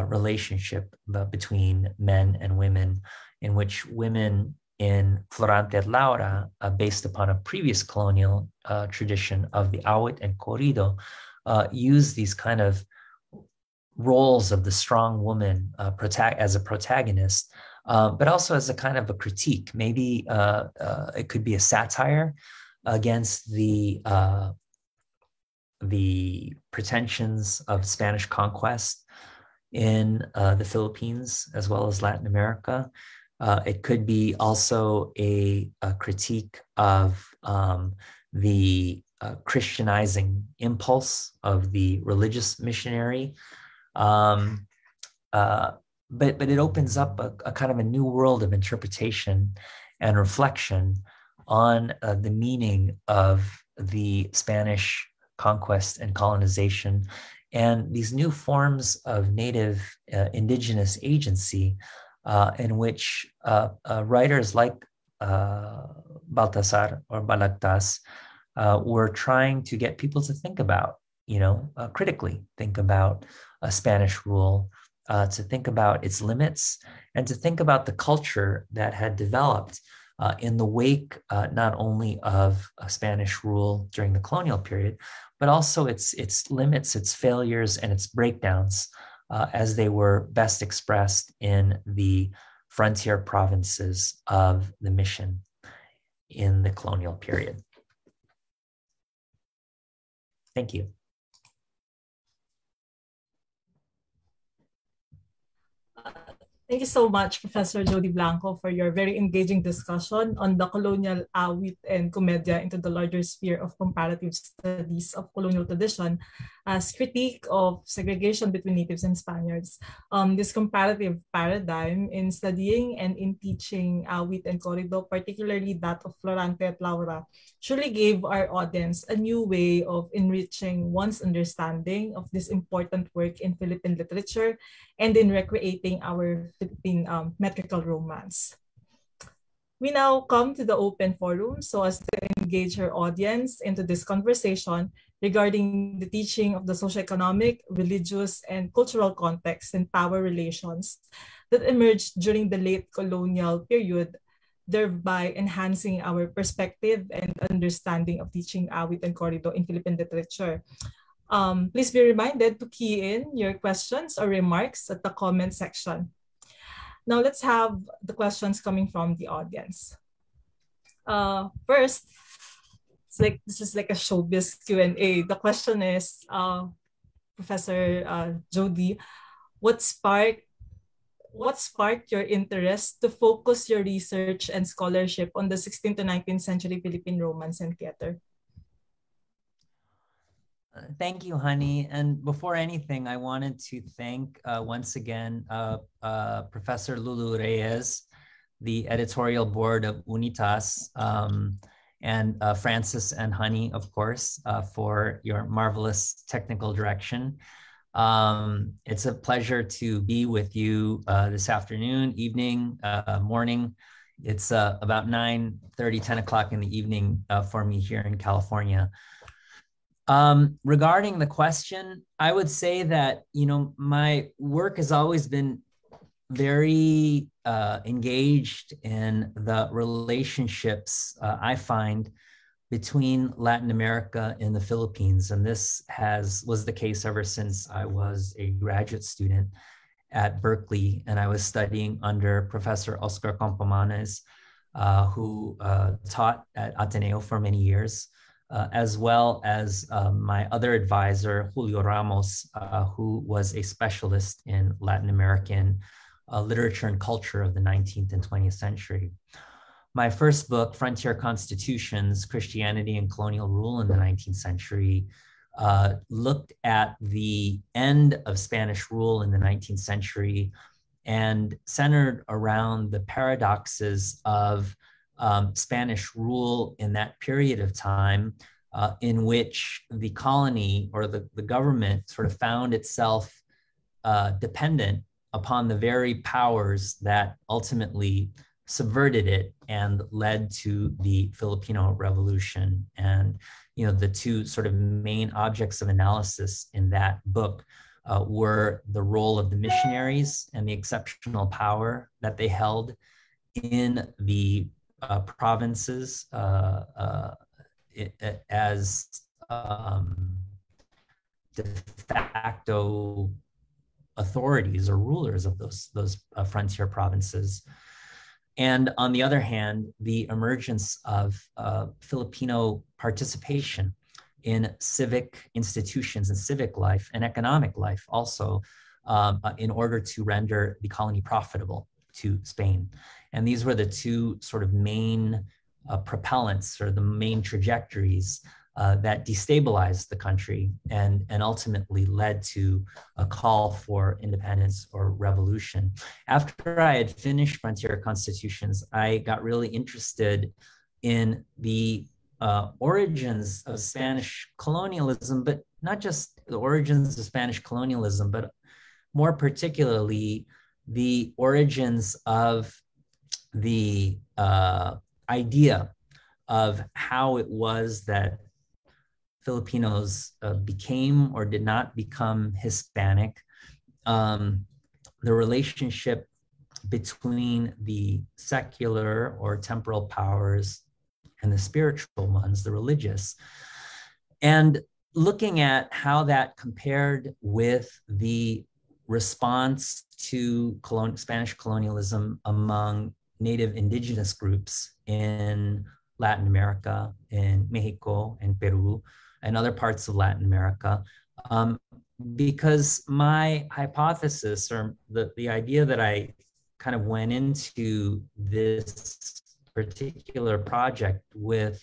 relationship between men and women, in which women in Florante at Laura, based upon a previous colonial tradition of the awit and corrido, use these kind of roles of the strong woman as a protagonist, but also as a kind of a critique. Maybe it could be a satire against the pretensions of Spanish conquest in the Philippines as well as Latin America. It could be also a critique of the Christianizing impulse of the religious missionary. But it opens up a kind of a new world of interpretation and reflection on the meaning of the Spanish conquest and colonization and these new forms of native indigenous agency in which writers like Baltasar or Balagtas were trying to get people to think about, critically think about Spanish rule, to think about its limits, and to think about the culture that had developed in the wake not only of Spanish rule during the colonial period, but also its limits, its failures, and its breakdowns as they were best expressed in the frontier provinces of the mission in the colonial period. Thank you. Thank you so much, Professor Jody Blanco, for your very engaging discussion on the colonial awit and komedya into the larger sphere of comparative studies of colonial tradition as critique of segregation between natives and Spaniards. This comparative paradigm in studying and in teaching awit and corrido, particularly that of Florante at Laura, surely gave our audience a new way of enriching one's understanding of this important work in Philippine literature and in recreating our Philippine metrical romance. We now come to the open forum so as to engage our audience into this conversation regarding the teaching of the socioeconomic, religious, and cultural context and power relations that emerged during the late colonial period thereby enhancing our perspective and understanding of teaching awit and corrido in Philippine literature. Please be reminded to key in your questions or remarks at the comment section. Now let's have the questions coming from the audience. First, this is like a showbiz Q&A. The question is, Professor Jody, what sparked your interest to focus your research and scholarship on the 16th to 19th century Philippine romance and theater? Thank you, honey. And before anything, I wanted to thank once again Professor Lulu Reyes, the editorial board of UNITAS, and Francis and Honey, of course, for your marvelous technical direction. It's a pleasure to be with you this afternoon, evening, morning. It's about 9:30, 10 o'clock in the evening for me here in California. Regarding the question, I would say that, my work has always been very engaged in the relationships I find between Latin America and the Philippines. And this was the case ever since I was a graduate student at Berkeley, and I was studying under Professor Oscar Campomanes, who taught at Ateneo for many years, as well as my other advisor, Julio Ramos, who was a specialist in Latin American literature and culture of the 19th and 20th century. My first book, Frontier Constitutions, Christianity and Colonial Rule in the 19th Century, looked at the end of Spanish rule in the 19th century and centered around the paradoxes of Spanish rule in that period of time, in which the colony or the government sort of found itself dependent upon the very powers that ultimately subverted it and led to the Filipino Revolution. And the two sort of main objects of analysis in that book were the role of the missionaries and the exceptional power that they held in the provinces as de facto authorities or rulers of those frontier provinces. And on the other hand, the emergence of Filipino participation in civic institutions and civic life and economic life also, in order to render the colony profitable to Spain. And these were the two sort of main propellants or the main trajectories that destabilized the country and ultimately led to a call for independence or revolution. After I had finished Frontier Constitutions, I got really interested in the origins of Spanish colonialism, but not just the origins of Spanish colonialism, but more particularly the origins of the idea of how it was that Filipinos became or did not become Hispanic, the relationship between the secular or temporal powers and the spiritual ones, the religious, and looking at how that compared with the response to Spanish colonialism among native indigenous groups in Latin America, in Mexico and Peru, and other parts of Latin America, because my hypothesis or the idea that I kind of went into this particular project with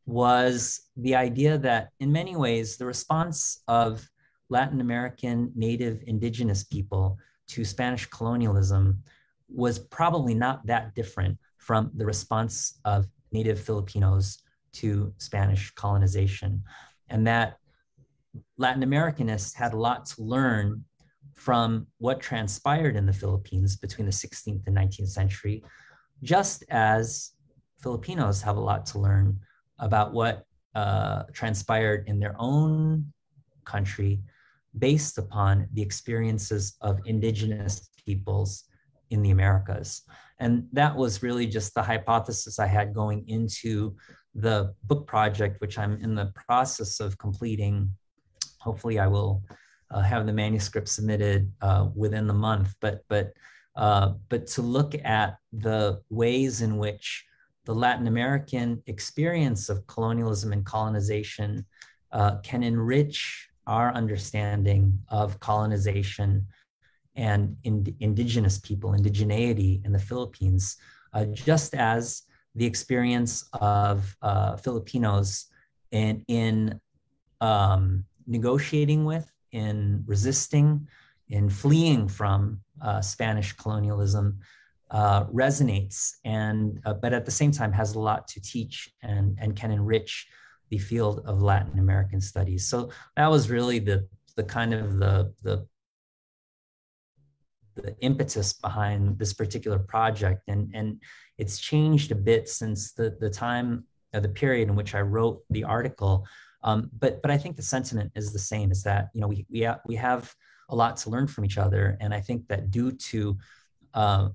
was the idea that in many ways the response of Latin American native indigenous people to Spanish colonialism was probably not that different from the response of native Filipinos to Spanish colonization, and that Latin Americanists had a lot to learn from what transpired in the Philippines between the 16th and 19th century, just as Filipinos have a lot to learn about what transpired in their own country based upon the experiences of indigenous peoples in the Americas. And that was really just the hypothesis I had going into the book project, which I'm in the process of completing. Hopefully I will have the manuscript submitted within the month, but to look at the ways in which the Latin American experience of colonialism and colonization can enrich our understanding of colonization and indigenous people, indigeneity in the Philippines, just as the experience of Filipinos in negotiating with, in resisting, in fleeing from Spanish colonialism resonates, and but at the same time has a lot to teach and can enrich the field of Latin American studies. So that was really the kind of the impetus behind this particular project, and it's changed a bit since the time, the period in which I wrote the article. But I think the sentiment is the same: is that we have a lot to learn from each other, and I think that due to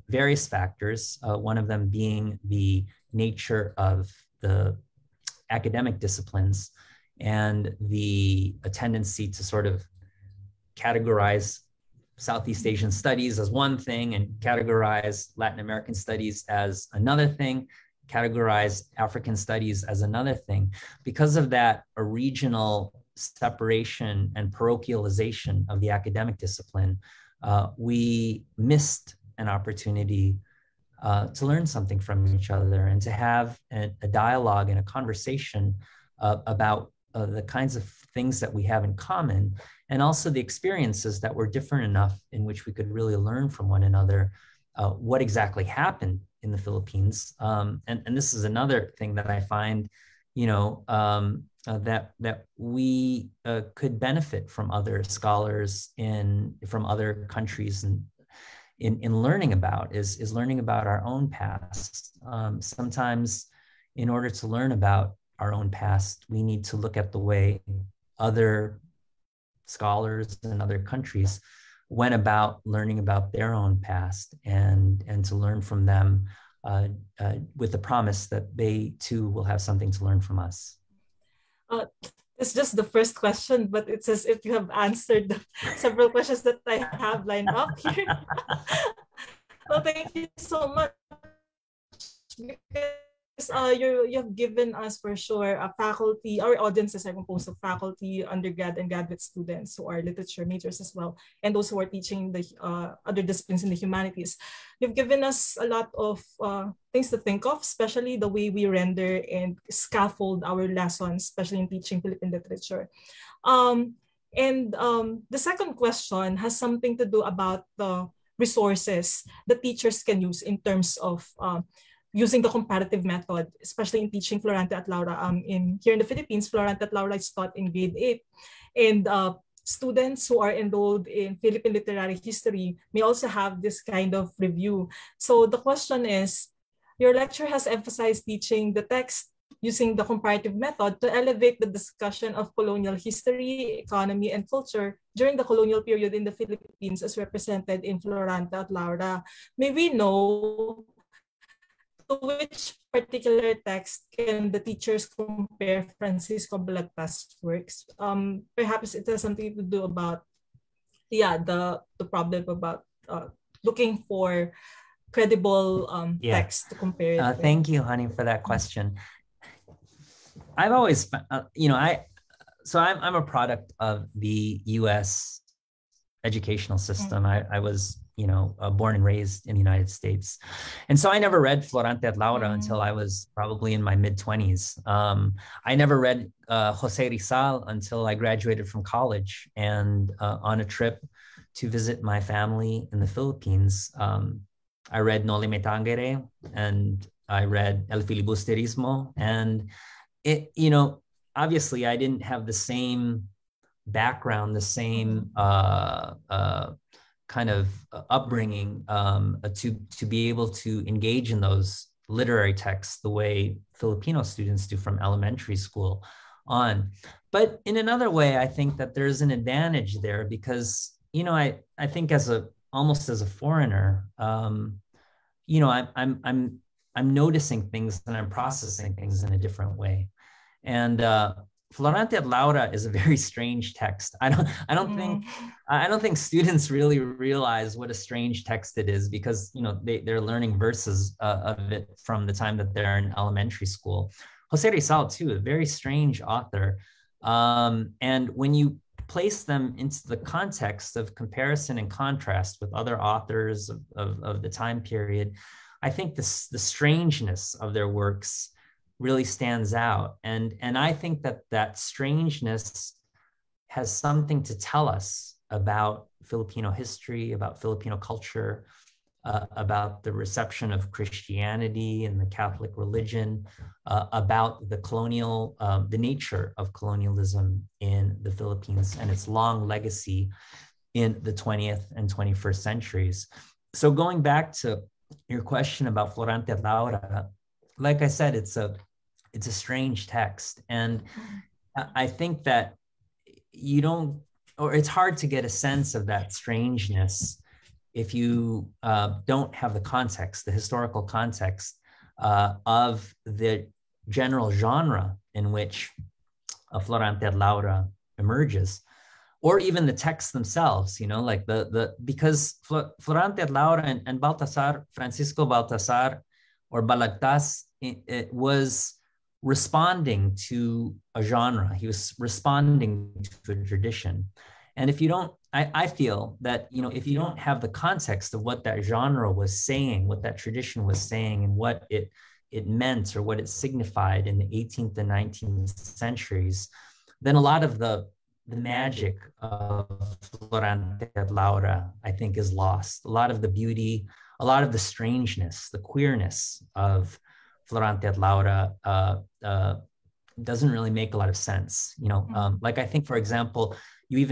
various factors, one of them being the nature of the academic disciplines and the tendency to sort of categorize Southeast Asian studies as one thing and categorize Latin American studies as another thing, categorize African studies as another thing. Because of that, a regional separation and parochialization of the academic discipline, we missed an opportunity to learn something from each other and to have a dialogue and a conversation about the kinds of things that we have in common, and also the experiences that were different enough in which we could really learn from one another what exactly happened in the Philippines. And this is another thing that I find, that we could benefit from other scholars from other countries and in learning about is learning about our own past. Sometimes in order to learn about our own past, we need to look at the way other scholars in other countries went about learning about their own past, and to learn from them with the promise that they too will have something to learn from us. It's just the first question, but it's as if you have answered the several questions that I have lined up here. Well, thank you so much, because you have given us for sure a faculty. Our audiences are composed of faculty, undergrad and graduate students who are literature majors as well, and those who are teaching the other disciplines in the humanities. You've given us a lot of things to think of, especially the way we render and scaffold our lessons, especially in teaching Philippine literature. The second question has something to do about the resources that teachers can use in terms of using the comparative method, especially in teaching Florante at Laura. Here in the Philippines, Florante at Laura is taught in grade 8. And students who are enrolled in Philippine literary history may also have this kind of review. So the question is, your lecture has emphasized teaching the text using the comparative method to elevate the discussion of colonial history, economy, and culture during the colonial period in the Philippines as represented in Florante at Laura. May we know to which particular text can the teachers compare Francisco Balagtas' works? Perhaps it has something to do about, the problem about looking for credible text to compare it with. Thank you, honey, for that question. I've always, I'm a product of the U.S. educational system. I was born and raised in the United States. And so I never read Florante at Laura until I was probably in my mid-20s. I never read Jose Rizal until I graduated from college. And on a trip to visit my family in the Philippines, I read Noli Me Tangere, and I read El Filibusterismo. And it, obviously I didn't have the same background, the same kind of upbringing to be able to engage in those literary texts the way Filipino students do from elementary school on. But in another way, I think that there's an advantage there because, I think as a almost as a foreigner, you know, I'm noticing things and I'm processing things in a different way. And Florante et Laura is a very strange text. I don't think students really realize what a strange text it is, because you know they're learning verses of it from the time that they're in elementary school. Jose Rizal too, a very strange author. And when you place them into the context of comparison and contrast with other authors of the time period, I think the strangeness of their works really stands out. And I think that strangeness has something to tell us about Filipino history, about Filipino culture, about the reception of Christianity and the Catholic religion, about the colonial, the nature of colonialism in the Philippines and its long legacy in the 20th and 21st centuries. So going back to your question about Florante et Laura, like I said, it's a strange text. And I think that you don't, or it's hard to get a sense of that strangeness if you don't have the context, the historical context of the general genre in which Florante et Laura emerges, or even the texts themselves, you know, like because Florante et Laura and Baltasar, Francisco Baltasar or Balagtas, it was responding to a genre. He was responding to a tradition. And if you don't, I feel that, you know, if you don't have the context of what that genre was saying, what that tradition was saying, and what it meant or what it signified in the 18th and 19th centuries, then a lot of the magic of Florante et Laura, I think, is lost. A lot of the beauty, a lot of the strangeness, the queerness of Florante et Laura doesn't really make a lot of sense. You know, like I think, for example, you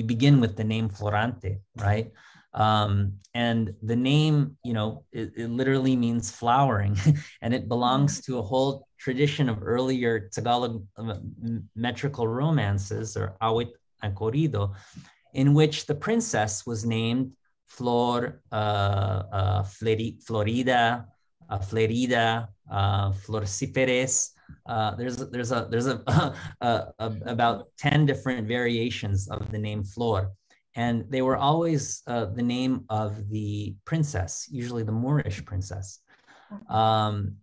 begin with the name Florante, right? And the name, you know, it literally means flowering, and it belongs to a whole tradition of earlier Tagalog metrical romances, or awit and corrido, in which the princess was named Flor, Florida, Flerida, Florciferes. There's about 10 different variations of the name Flor, and they were always the name of the princess, usually the Moorish princess,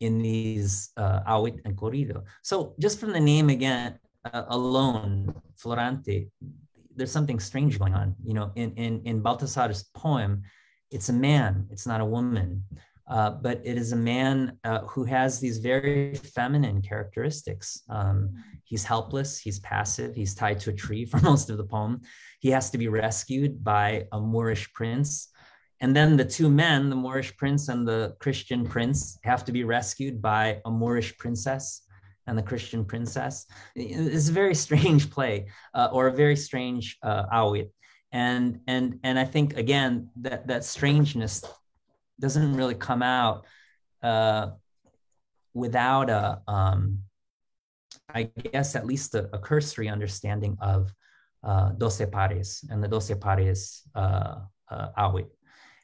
in these awit and corrido. So just from the name again alone, Florante, there's something strange going on. You know, in Baltasar's poem, it's a man, it's not a woman. But it is a man who has these very feminine characteristics. He's helpless, he's passive, he's tied to a tree for most of the poem. He has to be rescued by a Moorish prince. And then the two men, the Moorish prince and the Christian prince, have to be rescued by a Moorish princess and the Christian princess. It's a very strange play, or a very strange awit. And I think, again, that strangeness doesn't really come out without I guess, at least a cursory understanding of Doce Pares and the Doce Pares awit.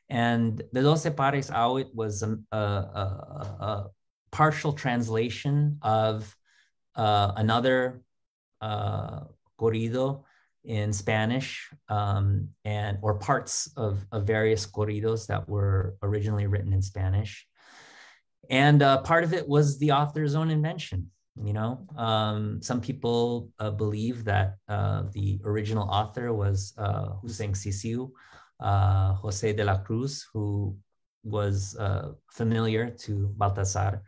And the Doce Pares awit was a partial translation of another corrido in Spanish, or parts of various corridos that were originally written in Spanish. And part of it was the author's own invention. You know, some people believe that the original author was Hussein Sisiu, Jose de la Cruz, who was familiar to Baltasar,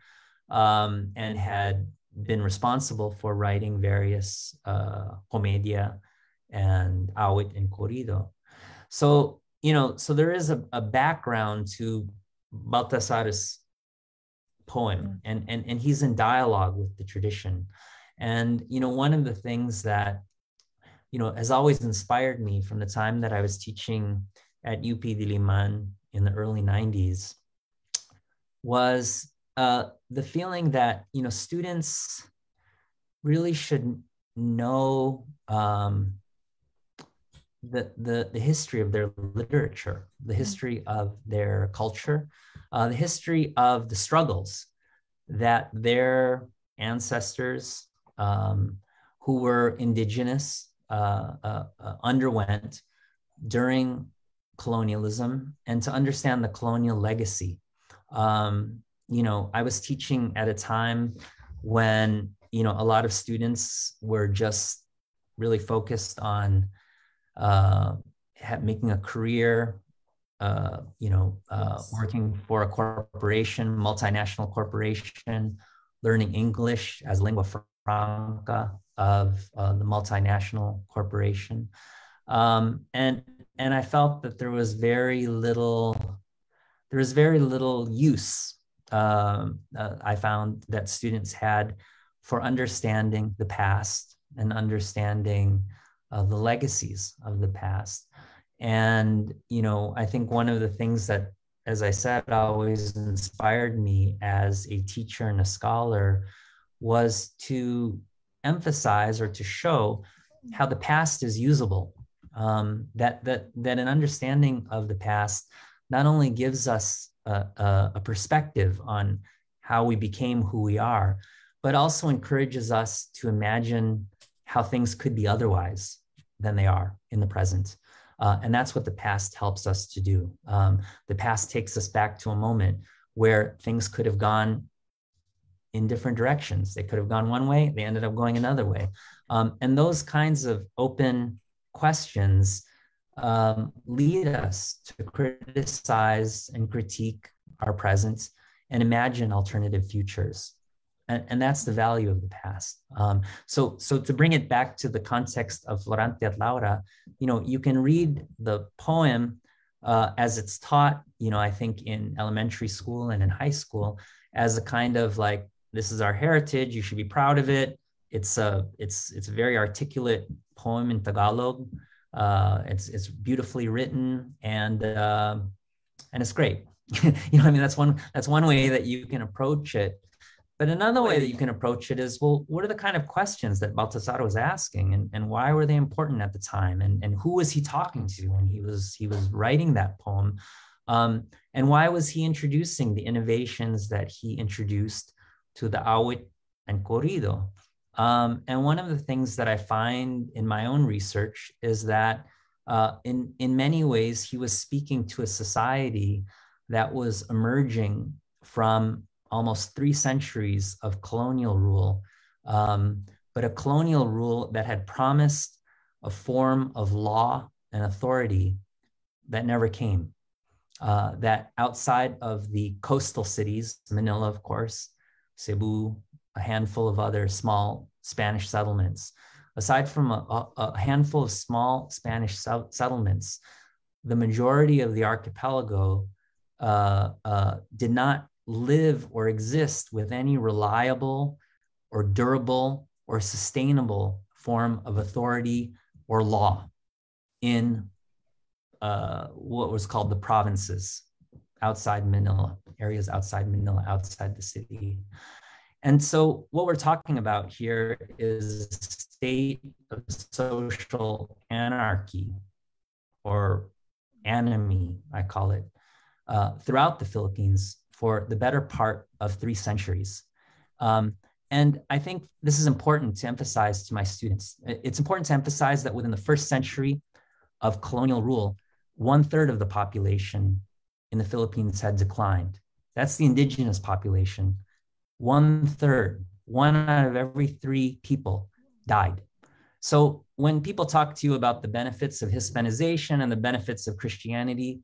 and had been responsible for writing various komedya and awit and corrido. So, you know, so there is a background to Baltasar's poem, and he's in dialogue with the tradition. And, you know, one of the things that, you know, has always inspired me from the time that I was teaching at UP Diliman in the early 90s was the feeling that, you know, students really should know the history of their literature, the history of their culture, the history of the struggles that their ancestors who were indigenous underwent during colonialism, and to understand the colonial legacy. You know, I was teaching at a time when, you know, a lot of students were just really focused on making a career, working for a corporation, multinational corporation, learning English as lingua franca of the multinational corporation. And I felt that there was very little use I found that students had for understanding the past and understanding the legacies of the past. And, you know, I think one of the things that, as I said, always inspired me as a teacher and a scholar was to emphasize or to show how the past is usable. That an understanding of the past not only gives us a perspective on how we became who we are, but also encourages us to imagine how things could be otherwise than they are in the present. And that's what the past helps us to do. The past takes us back to a moment where things could have gone in different directions. They could have gone one way, they ended up going another way. And those kinds of open questions lead us to criticize and critique our present and imagine alternative futures. And that's the value of the past. So to bring it back to the context of Florante et Laura, you know, you can read the poem as it's taught, you know, I think in elementary school and in high school, as a kind of like, this is our heritage, you should be proud of it. It's a very articulate poem in Tagalog. It's beautifully written, and it's great. You know, I mean, that's one way that you can approach it. But another way that you can approach it is, well, what are the kind of questions that Baltasar was asking, and why were they important at the time, and who was he talking to when he was writing that poem, and why was he introducing the innovations that he introduced to the awit and corrido? And one of the things that I find in my own research is that in many ways he was speaking to a society that was emerging from almost 3 centuries of colonial rule, but a colonial rule that had promised a form of law and authority that never came. That outside of the coastal cities, Manila, of course, Cebu, a handful of other small Spanish settlements, aside from a handful of small Spanish settlements, the majority of the archipelago did not live or exist with any reliable or durable or sustainable form of authority or law in what was called the provinces outside Manila, areas outside Manila, outside the city. And so what we're talking about here is a state of social anarchy, or anomie, I call it, throughout the Philippines for the better part of 3 centuries. And I think this is important to emphasize to my students. It's important to emphasize that within the first century of colonial rule, 1/3 of the population in the Philippines had declined. That's the indigenous population. 1/3, 1 out of every 3 people died. So when people talk to you about the benefits of Hispanization and the benefits of Christianity,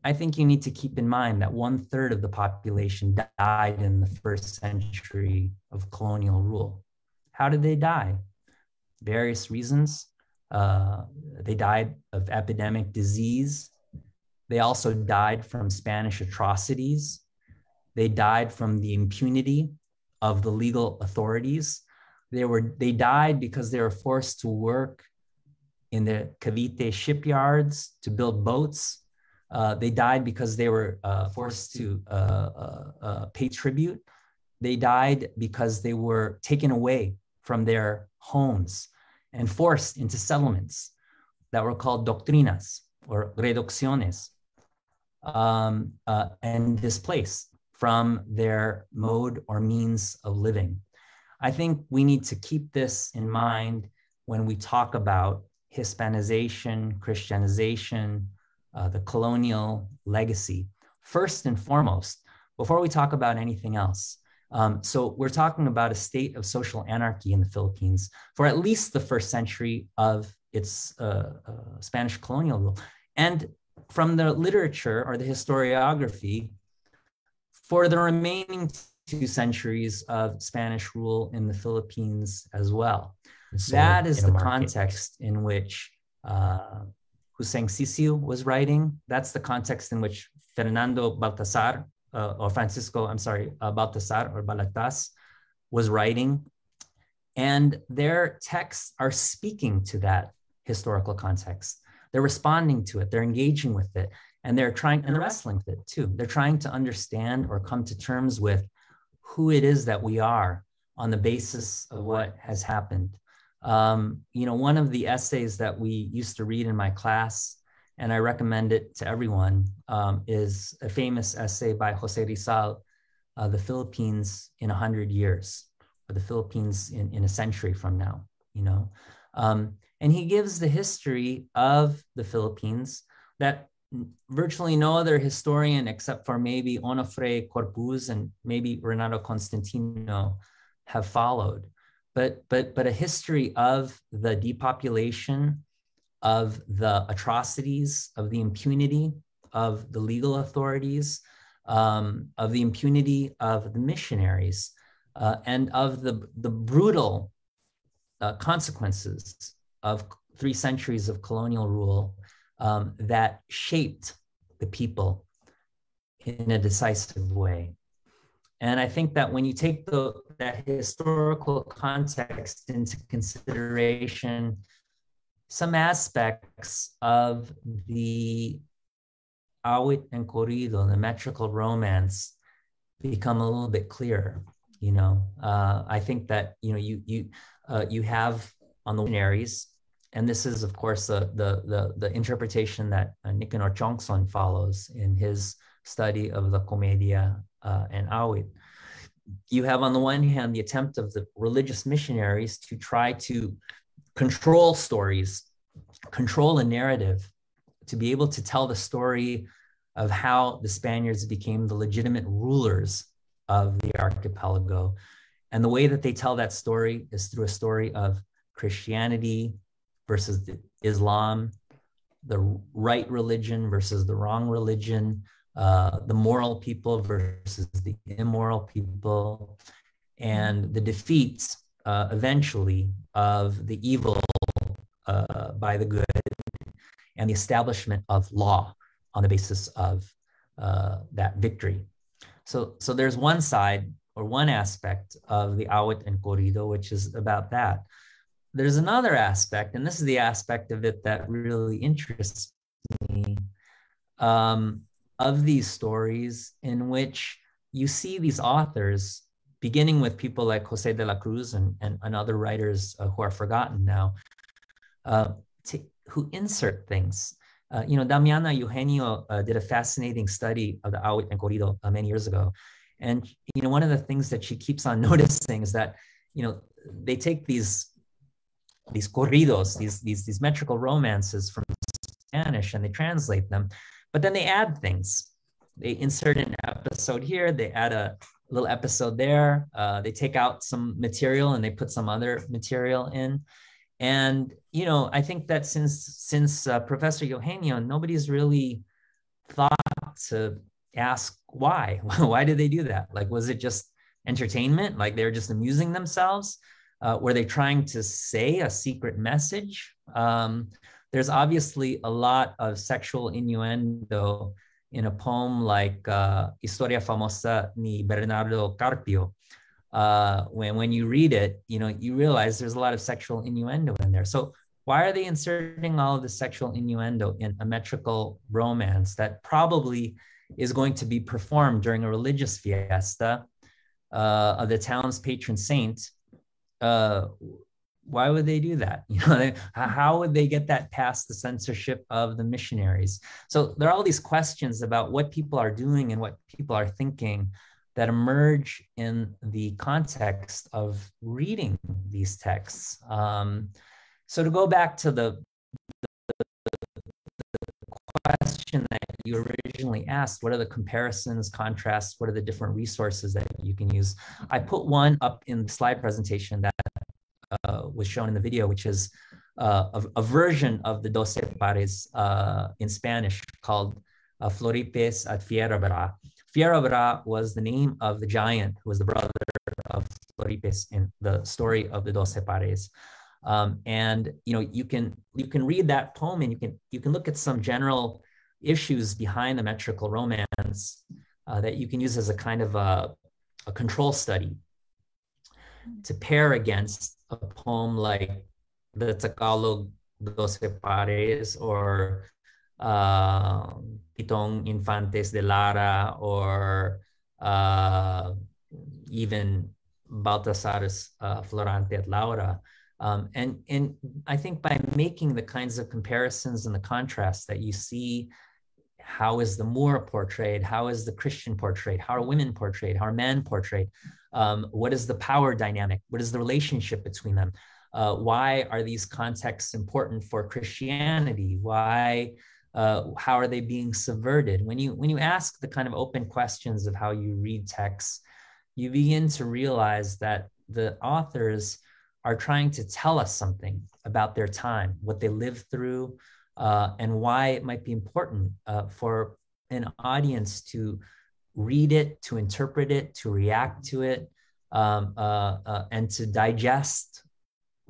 I think you need to keep in mind that 1/3 of the population died in the first century of colonial rule. How did they die? Various reasons. They died of epidemic disease. They also died from Spanish atrocities. They died from the impunity of the legal authorities. They died because they were forced to work in the Cavite shipyards to build boats. They died because they were forced to pay tribute. They died because they were taken away from their homes and forced into settlements. that were called doctrinas or reducciones, and displaced from their mode or means of living. I think we need to keep this in mind when we talk about Hispanization, Christianization, the colonial legacy, first and foremost, before we talk about anything else. So we're talking about a state of social anarchy in the Philippines for at least the first century of its Spanish colonial rule. And from the literature or the historiography, for the remaining 2 centuries of Spanish rule in the Philippines as well. That is the context in which Hussein Sisiu was writing. That's the context in which Fernando Baltasar, Baltasar or Balagtas was writing. And their texts are speaking to that historical context. They're responding to it, they're engaging with it, and they're wrestling with it too. They're trying to understand or come to terms with who it is that we are on the basis of what has happened. One of the essays that we used to read in my class, and I recommend it to everyone, is a famous essay by Jose Rizal, The Philippines in 100 Years, or the Philippines in a century from now, and he gives the history of the Philippines that virtually no other historian, except for maybe Onofre Corpus and maybe Renato Constantino, have followed. But a history of the depopulation, of the atrocities, of the impunity of the legal authorities, of the impunity of the missionaries, and of the brutal consequences of 3 centuries of colonial rule that shaped the people in a decisive way. And I think that when you take that historical context into consideration, some aspects of the awit and corrido, the metrical romance, become a little bit clearer. I think that you have on the missionaries, and this is of course the interpretation that Nicanor Chongson follows in his study of the komedya and awit. You have on the one hand the attempt of the religious missionaries to try to control stories, control a narrative, to be able to tell the story of how the Spaniards became the legitimate rulers of the archipelago. And the way that they tell that story is through a story of Christianity versus Islam, the right religion versus the wrong religion, the moral people versus the immoral people, and the defeat eventually of the evil by the good, and the establishment of law on the basis of that victory. So there's one side or one aspect of the awit and corrido, which is about that. There's another aspect, and this is the aspect of it that really interests me, of these stories in which you see these authors, beginning with people like Jose de la Cruz and other writers who are forgotten now, who insert things. Damiana Eugenio did a fascinating study of the awit and corrido many years ago. And, one of the things that she keeps on noticing is that, they take these corridos, these metrical romances from Spanish, and they translate them, but then they add things. They insert an episode here, they add a little episode there, they take out some material and they put some other material in. And, I think that since Professor Eugenio, nobody's really thought to ask why. Why did they do that? Like, was it just entertainment? Like they were just amusing themselves? Were they trying to say a secret message? There's obviously a lot of sexual innuendo in a poem like Historia Famosa ni Bernardo Carpio. When you read it, you realize there's a lot of sexual innuendo in there. So why are they inserting all of the sexual innuendo in a metrical romance that probably is going to be performed during a religious fiesta of the town's patron saint, why would they do that? You know, how would they get that past the censorship of the missionaries? So there are all these questions about what people are doing and what people are thinking that emerge in the context of reading these texts. So to go back to the question that you originally asked, what are the comparisons, contrasts, what are the different resources that you can use? I put one up in the slide presentation that was shown in the video, which is a version of the Doce Pares in Spanish called Floripes at Fierabra. Fierabra was the name of the giant who was the brother of Floripes in the story of the Doce Pares. And you know, you can read that poem and you can look at some general issues behind the metrical romance that you can use as a kind of a control study to pair against a poem like the Tagalog Doce Pares or Pitong Infantes de Lara or even Baltasar's Florante at Laura. And I think by making the kinds of comparisons and the contrasts that you see, how is the Moor portrayed? How is the Christian portrayed? How are women portrayed? How are men portrayed? What is the power dynamic? What is the relationship between them? Why are these contexts important for Christianity? Why, how are they being subverted? When you ask the kind of open questions of how you read texts, you begin to realize that the authors are trying to tell us something about their time, what they lived through, and why it might be important for an audience to read it, to interpret it, to react to it, and to digest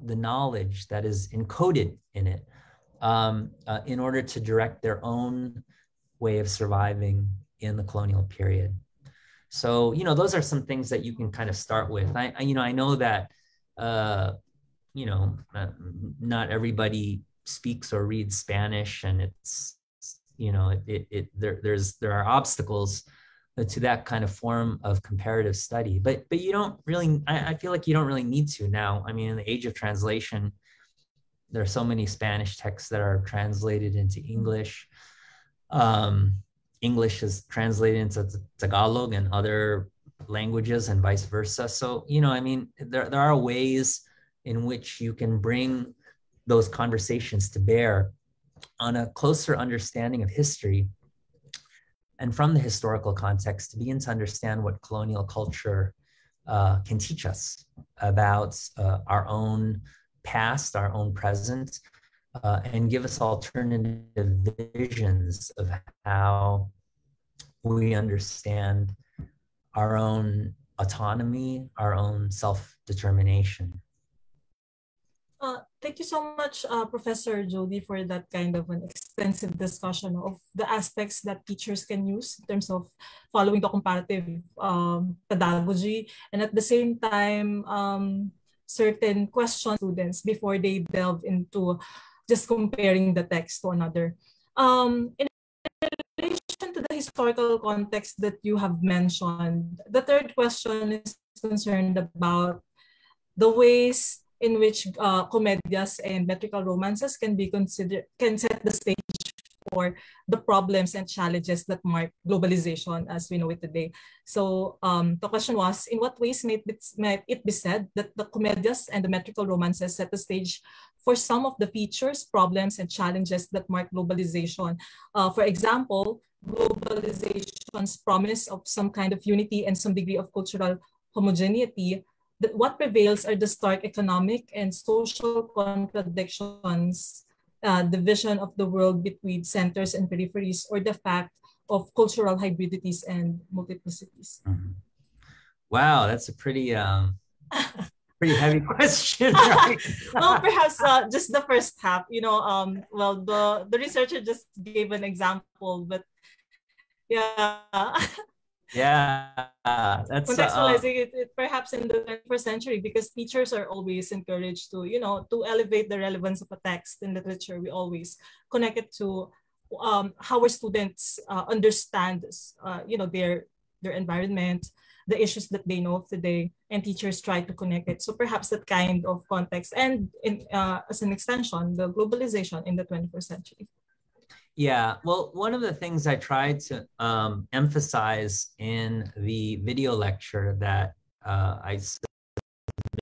the knowledge that is encoded in it in order to direct their own way of surviving in the colonial period. So, you know, those are some things that you can kind of start with. I know that, not everybody speaks or reads Spanish, and it's, you know, there are obstacles to that kind of form of comparative study, but you don't really, I feel like you don't really need to now. I mean, in the age of translation, there are so many Spanish texts that are translated into English. English is translated into Tagalog and other languages and vice versa. So, you know, I mean, there are ways in which you can bring those conversations to bear on a closer understanding of history, and from the historical context to begin to understand what colonial culture can teach us about our own past, our own present, and give us alternative visions of how we understand our own autonomy, our own self-determination. Thank you so much, Professor Jody, for that kind of an extensive discussion of the aspects that teachers can use in terms of following the comparative pedagogy, and at the same time, certain questions students before they delve into just comparing the text to another. In relation to the historical context that you have mentioned, the third question is concerned about the ways in which comedias and metrical romances can set the stage for the problems and challenges that mark globalization as we know it today. So the question was, in what ways might it be said that the comedias and the metrical romances set the stage for some of the features, problems, and challenges that mark globalization? For example, globalization's promise of some kind of unity and some degree of cultural homogeneity. That what prevails are the stark economic and social contradictions, the vision of the world between centers and peripheries, or the fact of cultural hybridities and multiplicities. Mm-hmm. Wow, that's a pretty pretty heavy question, right? Well, perhaps just the first half. You know, well, the researcher just gave an example, but yeah. Yeah, that's contextualizing it perhaps in the 21st century, because teachers are always encouraged to, you know, to elevate the relevance of a text in literature. We always connect it to how our students understand, you know, their environment, the issues that they know of today, and teachers try to connect it. So perhaps that kind of context, and as an extension, the globalization in the 21st century. Yeah, well, one of the things I tried to emphasize in the video lecture that I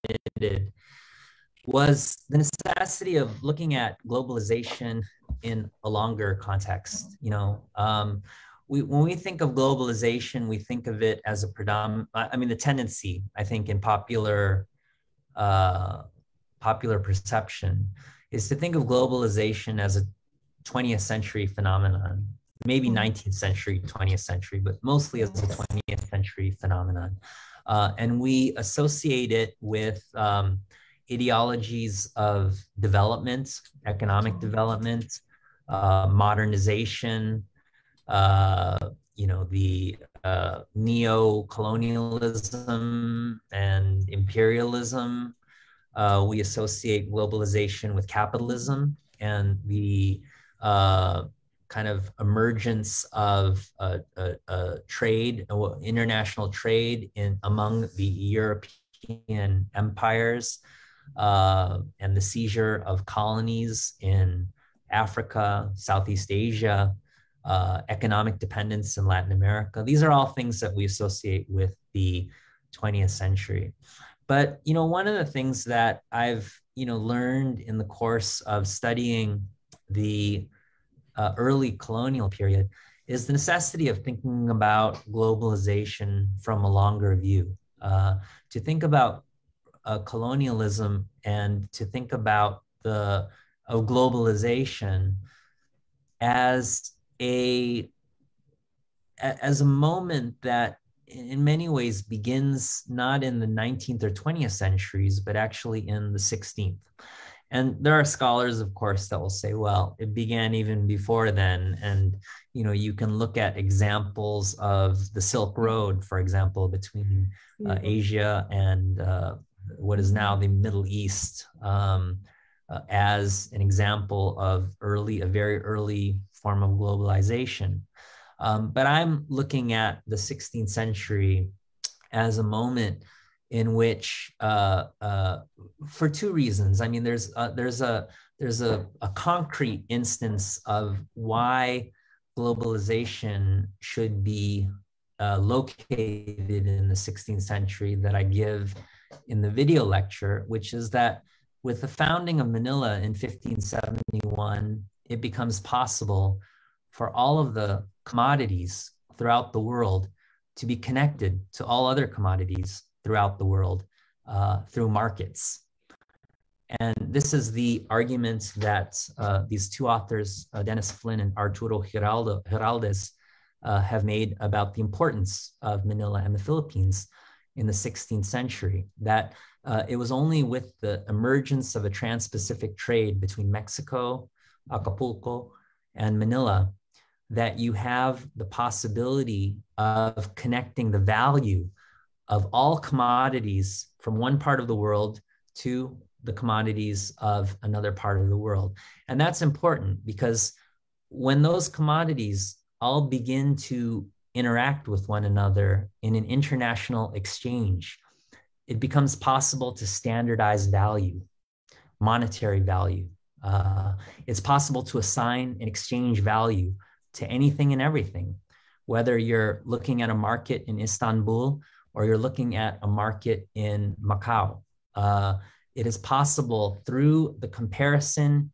submitted was the necessity of looking at globalization in a longer context. You know, when we think of globalization, we think of it as a the tendency, I think, in popular perception is to think of globalization as a 20th century phenomenon, maybe 19th century, 20th century, but mostly as a 20th century phenomenon. And we associate it with ideologies of development, economic development, modernization, the neo-colonialism and imperialism. We associate globalization with capitalism and the kind of emergence of trade, international trade among the European empires, and the seizure of colonies in Africa, Southeast Asia, economic dependence in Latin America. These are all things that we associate with the 20th century. But, you know, one of the things that I've, learned in the course of studying the early colonial period is the necessity of thinking about globalization from a longer view, to think about colonialism and to think about globalization as a moment that in many ways begins not in the 19th or 20th centuries, but actually in the 16th. And there are scholars, of course, that will say, well, it began even before then. And, you can look at examples of the Silk Road, for example, between Asia and what is now the Middle East, as an example of a very early form of globalization. But I'm looking at the 16th century as a moment in which, for two reasons. I mean, there's a concrete instance of why globalization should be located in the 16th century that I give in the video lecture, which is that with the founding of Manila in 1571, it becomes possible for all of the commodities throughout the world to be connected to all other commodities throughout the world through markets. And this is the argument that these two authors, Dennis Flynn and Arturo Giraldes, have made about the importance of Manila and the Philippines in the 16th century, that it was only with the emergence of a trans-Pacific trade between Mexico, Acapulco, and Manila that you have the possibility of connecting the value of all commodities from one part of the world to the commodities of another part of the world. And that's important because when those commodities all begin to interact with one another in an international exchange, it becomes possible to standardize value, monetary value. It's possible to assign and exchange value to anything and everything, whether you're looking at a market in Istanbul or you're looking at a market in Macau. It is possible through the comparison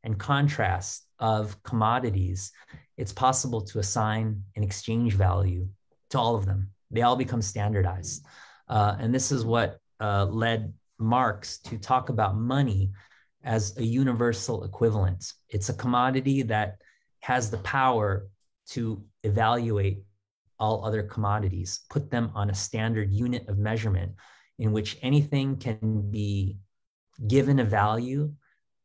and contrast of commodities, it's possible to assign and exchange value to all of them. They all become standardized. And this is what led Marx to talk about money as a universal equivalent. It's a commodity that has the power to evaluate all other commodities, put them on a standard unit of measurement in which anything can be given a value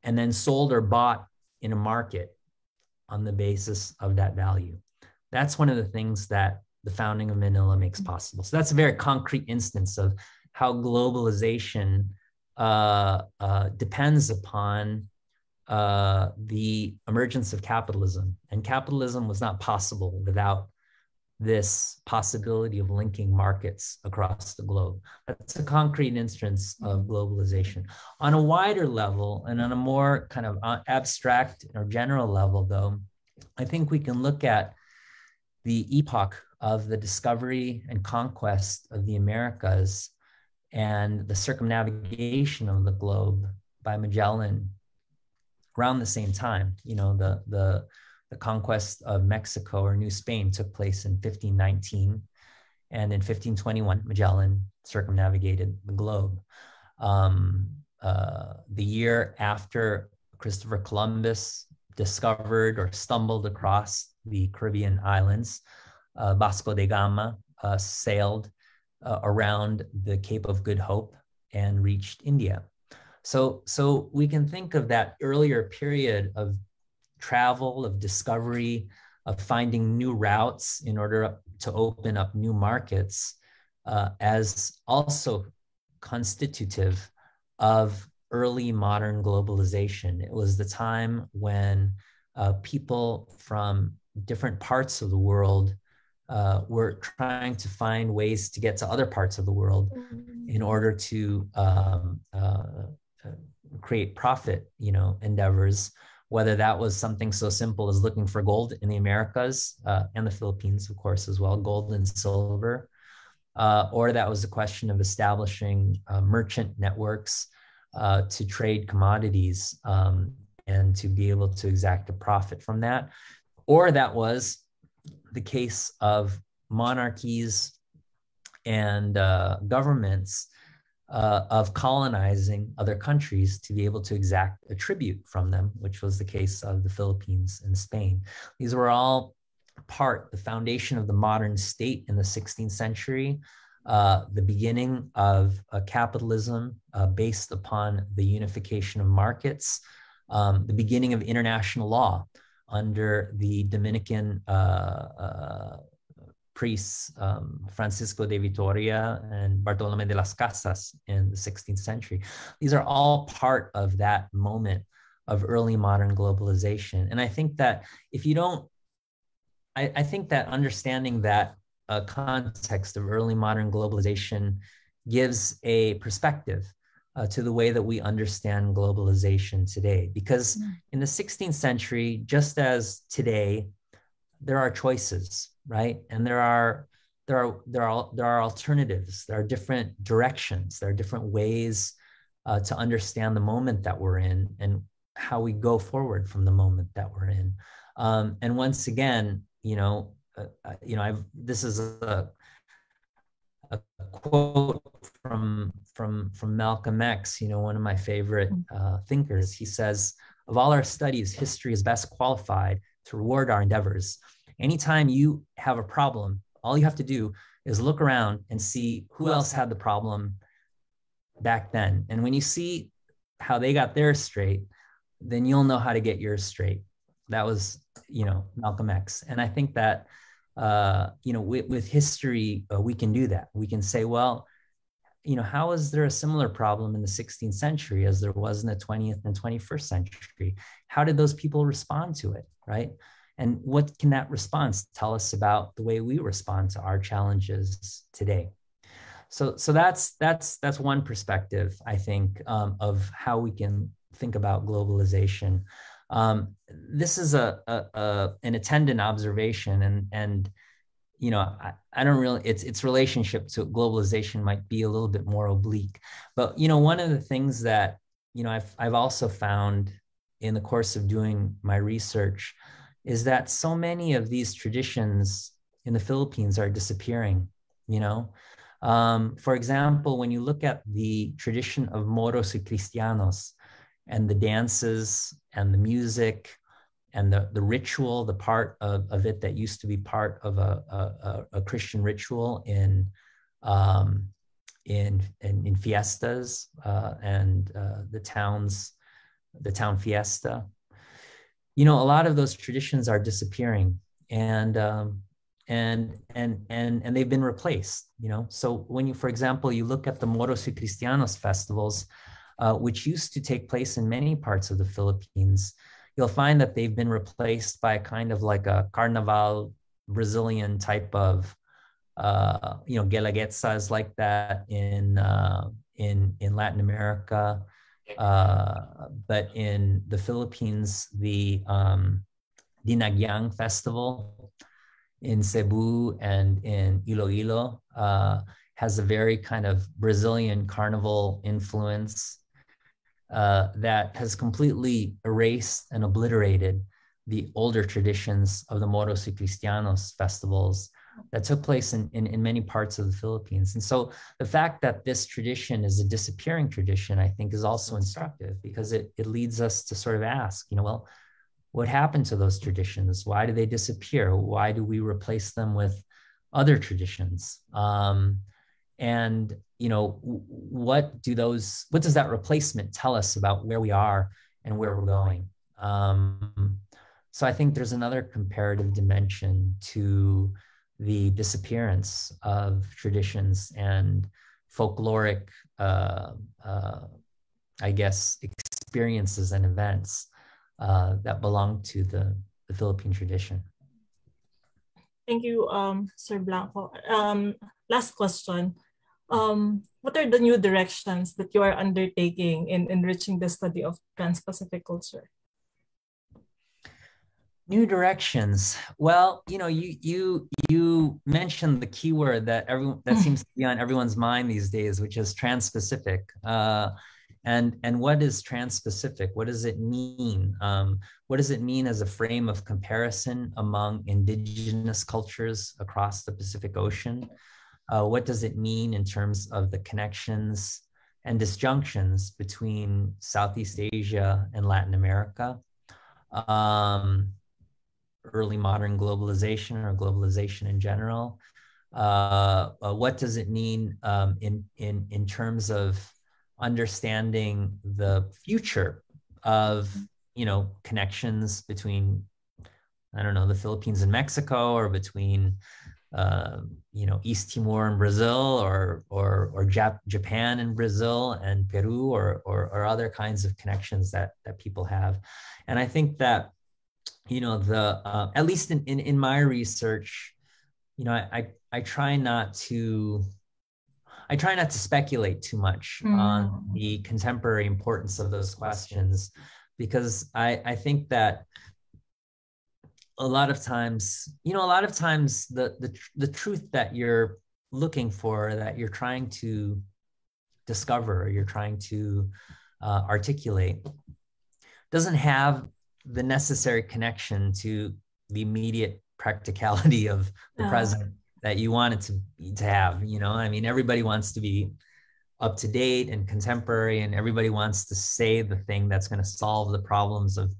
and then sold or bought in a market on the basis of that value. That's one of the things that the founding of Manila makes possible. So that's a very concrete instance of how globalization depends upon the emergence of capitalism. And capitalism was not possible without this possibility of linking markets across the globe. That's a concrete instance of globalization. On a wider level and on a more kind of abstract or general level, though, I think we can look at the epoch of the discovery and conquest of the Americas and the circumnavigation of the globe by Magellan around the same time. You know, the conquest of Mexico or New Spain took place in 1519. And in 1521, Magellan circumnavigated the globe. The year after Christopher Columbus discovered or stumbled across the Caribbean islands, Vasco da Gama sailed around the Cape of Good Hope and reached India. So we can think of that earlier period of travel, of discovery, of finding new routes in order to open up new markets as also constitutive of early modern globalization. It was the time when people from different parts of the world were trying to find ways to get to other parts of the world in order to create profit, endeavors, whether that was something so simple as looking for gold in the Americas and the Philippines, of course, as well, gold and silver, or that was a question of establishing merchant networks to trade commodities and to be able to exact a profit from that. Or that was the case of monarchies and governments of colonizing other countries to be able to exact a tribute from them, which was the case of the Philippines and Spain. These were all the foundation of the modern state in the 16th century, the beginning of capitalism based upon the unification of markets, the beginning of international law under the Dominican priests, Francisco de Vitoria and Bartolome de las Casas in the 16th century. These are all part of that moment of early modern globalization. And I think that if you don't, I think that understanding that context of early modern globalization gives a perspective to the way that we understand globalization today. Because in the 16th century, just as today, there are choices, right? And there are alternatives. There are different directions. There are different ways to understand the moment that we're in and how we go forward from the moment that we're in. And once again, this is a quote from Malcolm X, one of my favorite thinkers. He says, "Of all our studies, history is best qualified to reward our endeavors. Anytime you have a problem, all you have to do is look around and see who else had the problem back then. And when you see how they got theirs straight, then you'll know how to get yours straight." That was, Malcolm X. And I think that, with history, we can do that. We can say, well, how is there a similar problem in the 16th century as there was in the 20th and 21st century? How did those people respond to it, right? And what can that response tell us about the way we respond to our challenges today? So that's one perspective, I think, of how we can think about globalization. This is an attendant observation, and I don't really, its relationship to globalization might be a little bit more oblique. But one of the things that I've also found in the course of doing my research is that so many of these traditions in the Philippines are disappearing. For example, when you look at the tradition of Moros y Cristianos and the dances and the music and the ritual, the part of it that used to be part of a Christian ritual in fiestas and the town fiesta, a lot of those traditions are disappearing, and they've been replaced. So when you, for example, you look at the Moros y Cristianos festivals, which used to take place in many parts of the Philippines, you'll find that they've been replaced by kind of like a Carnaval Brazilian type of, guelaguetza is like that in Latin America. But in the Philippines, the Dinagyang festival in Cebu and in Iloilo has a very kind of Brazilian carnival influence that has completely erased and obliterated the older traditions of the Moros y Cristianos festivals that took place in many parts of the Philippines. And so the fact that this tradition is a disappearing tradition, I think, is also instructive, because it leads us to sort of ask, well, what happened to those traditions? Why do they disappear? Why do we replace them with other traditions? And what does that replacement tell us about where we are and where we're going? So I think there's another comparative dimension to the disappearance of traditions and folkloric, experiences and events that belong to the Philippine tradition. Thank you, Sir Blanco. Last question. What are the new directions that you are undertaking in enriching the study of Trans-Pacific culture? New directions. Well, you mentioned the keyword that seems to be on everyone's mind these days, which is Trans-Pacific. And what is Trans-Pacific? What does it mean? What does it mean as a frame of comparison among indigenous cultures across the Pacific Ocean? What does it mean in terms of the connections and disjunctions between Southeast Asia and Latin America? Early modern globalization, or globalization in general. What does it mean in terms of understanding the future of connections between, I don't know, the Philippines and Mexico, or between East Timor and Brazil, or Japan and Brazil and Peru, or other kinds of connections that people have. And I think that at least in my research, I try not to speculate too much on the contemporary importance of those questions, because I think that a lot of times the truth that you're looking for, that you're trying to discover, or you're trying to articulate, doesn't have the necessary connection to the immediate practicality of the present that you want it to have. Everybody wants to be up to date and contemporary, and everybody wants to say the thing that's going to solve the problems of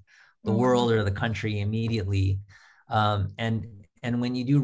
the world or the country immediately. And when you do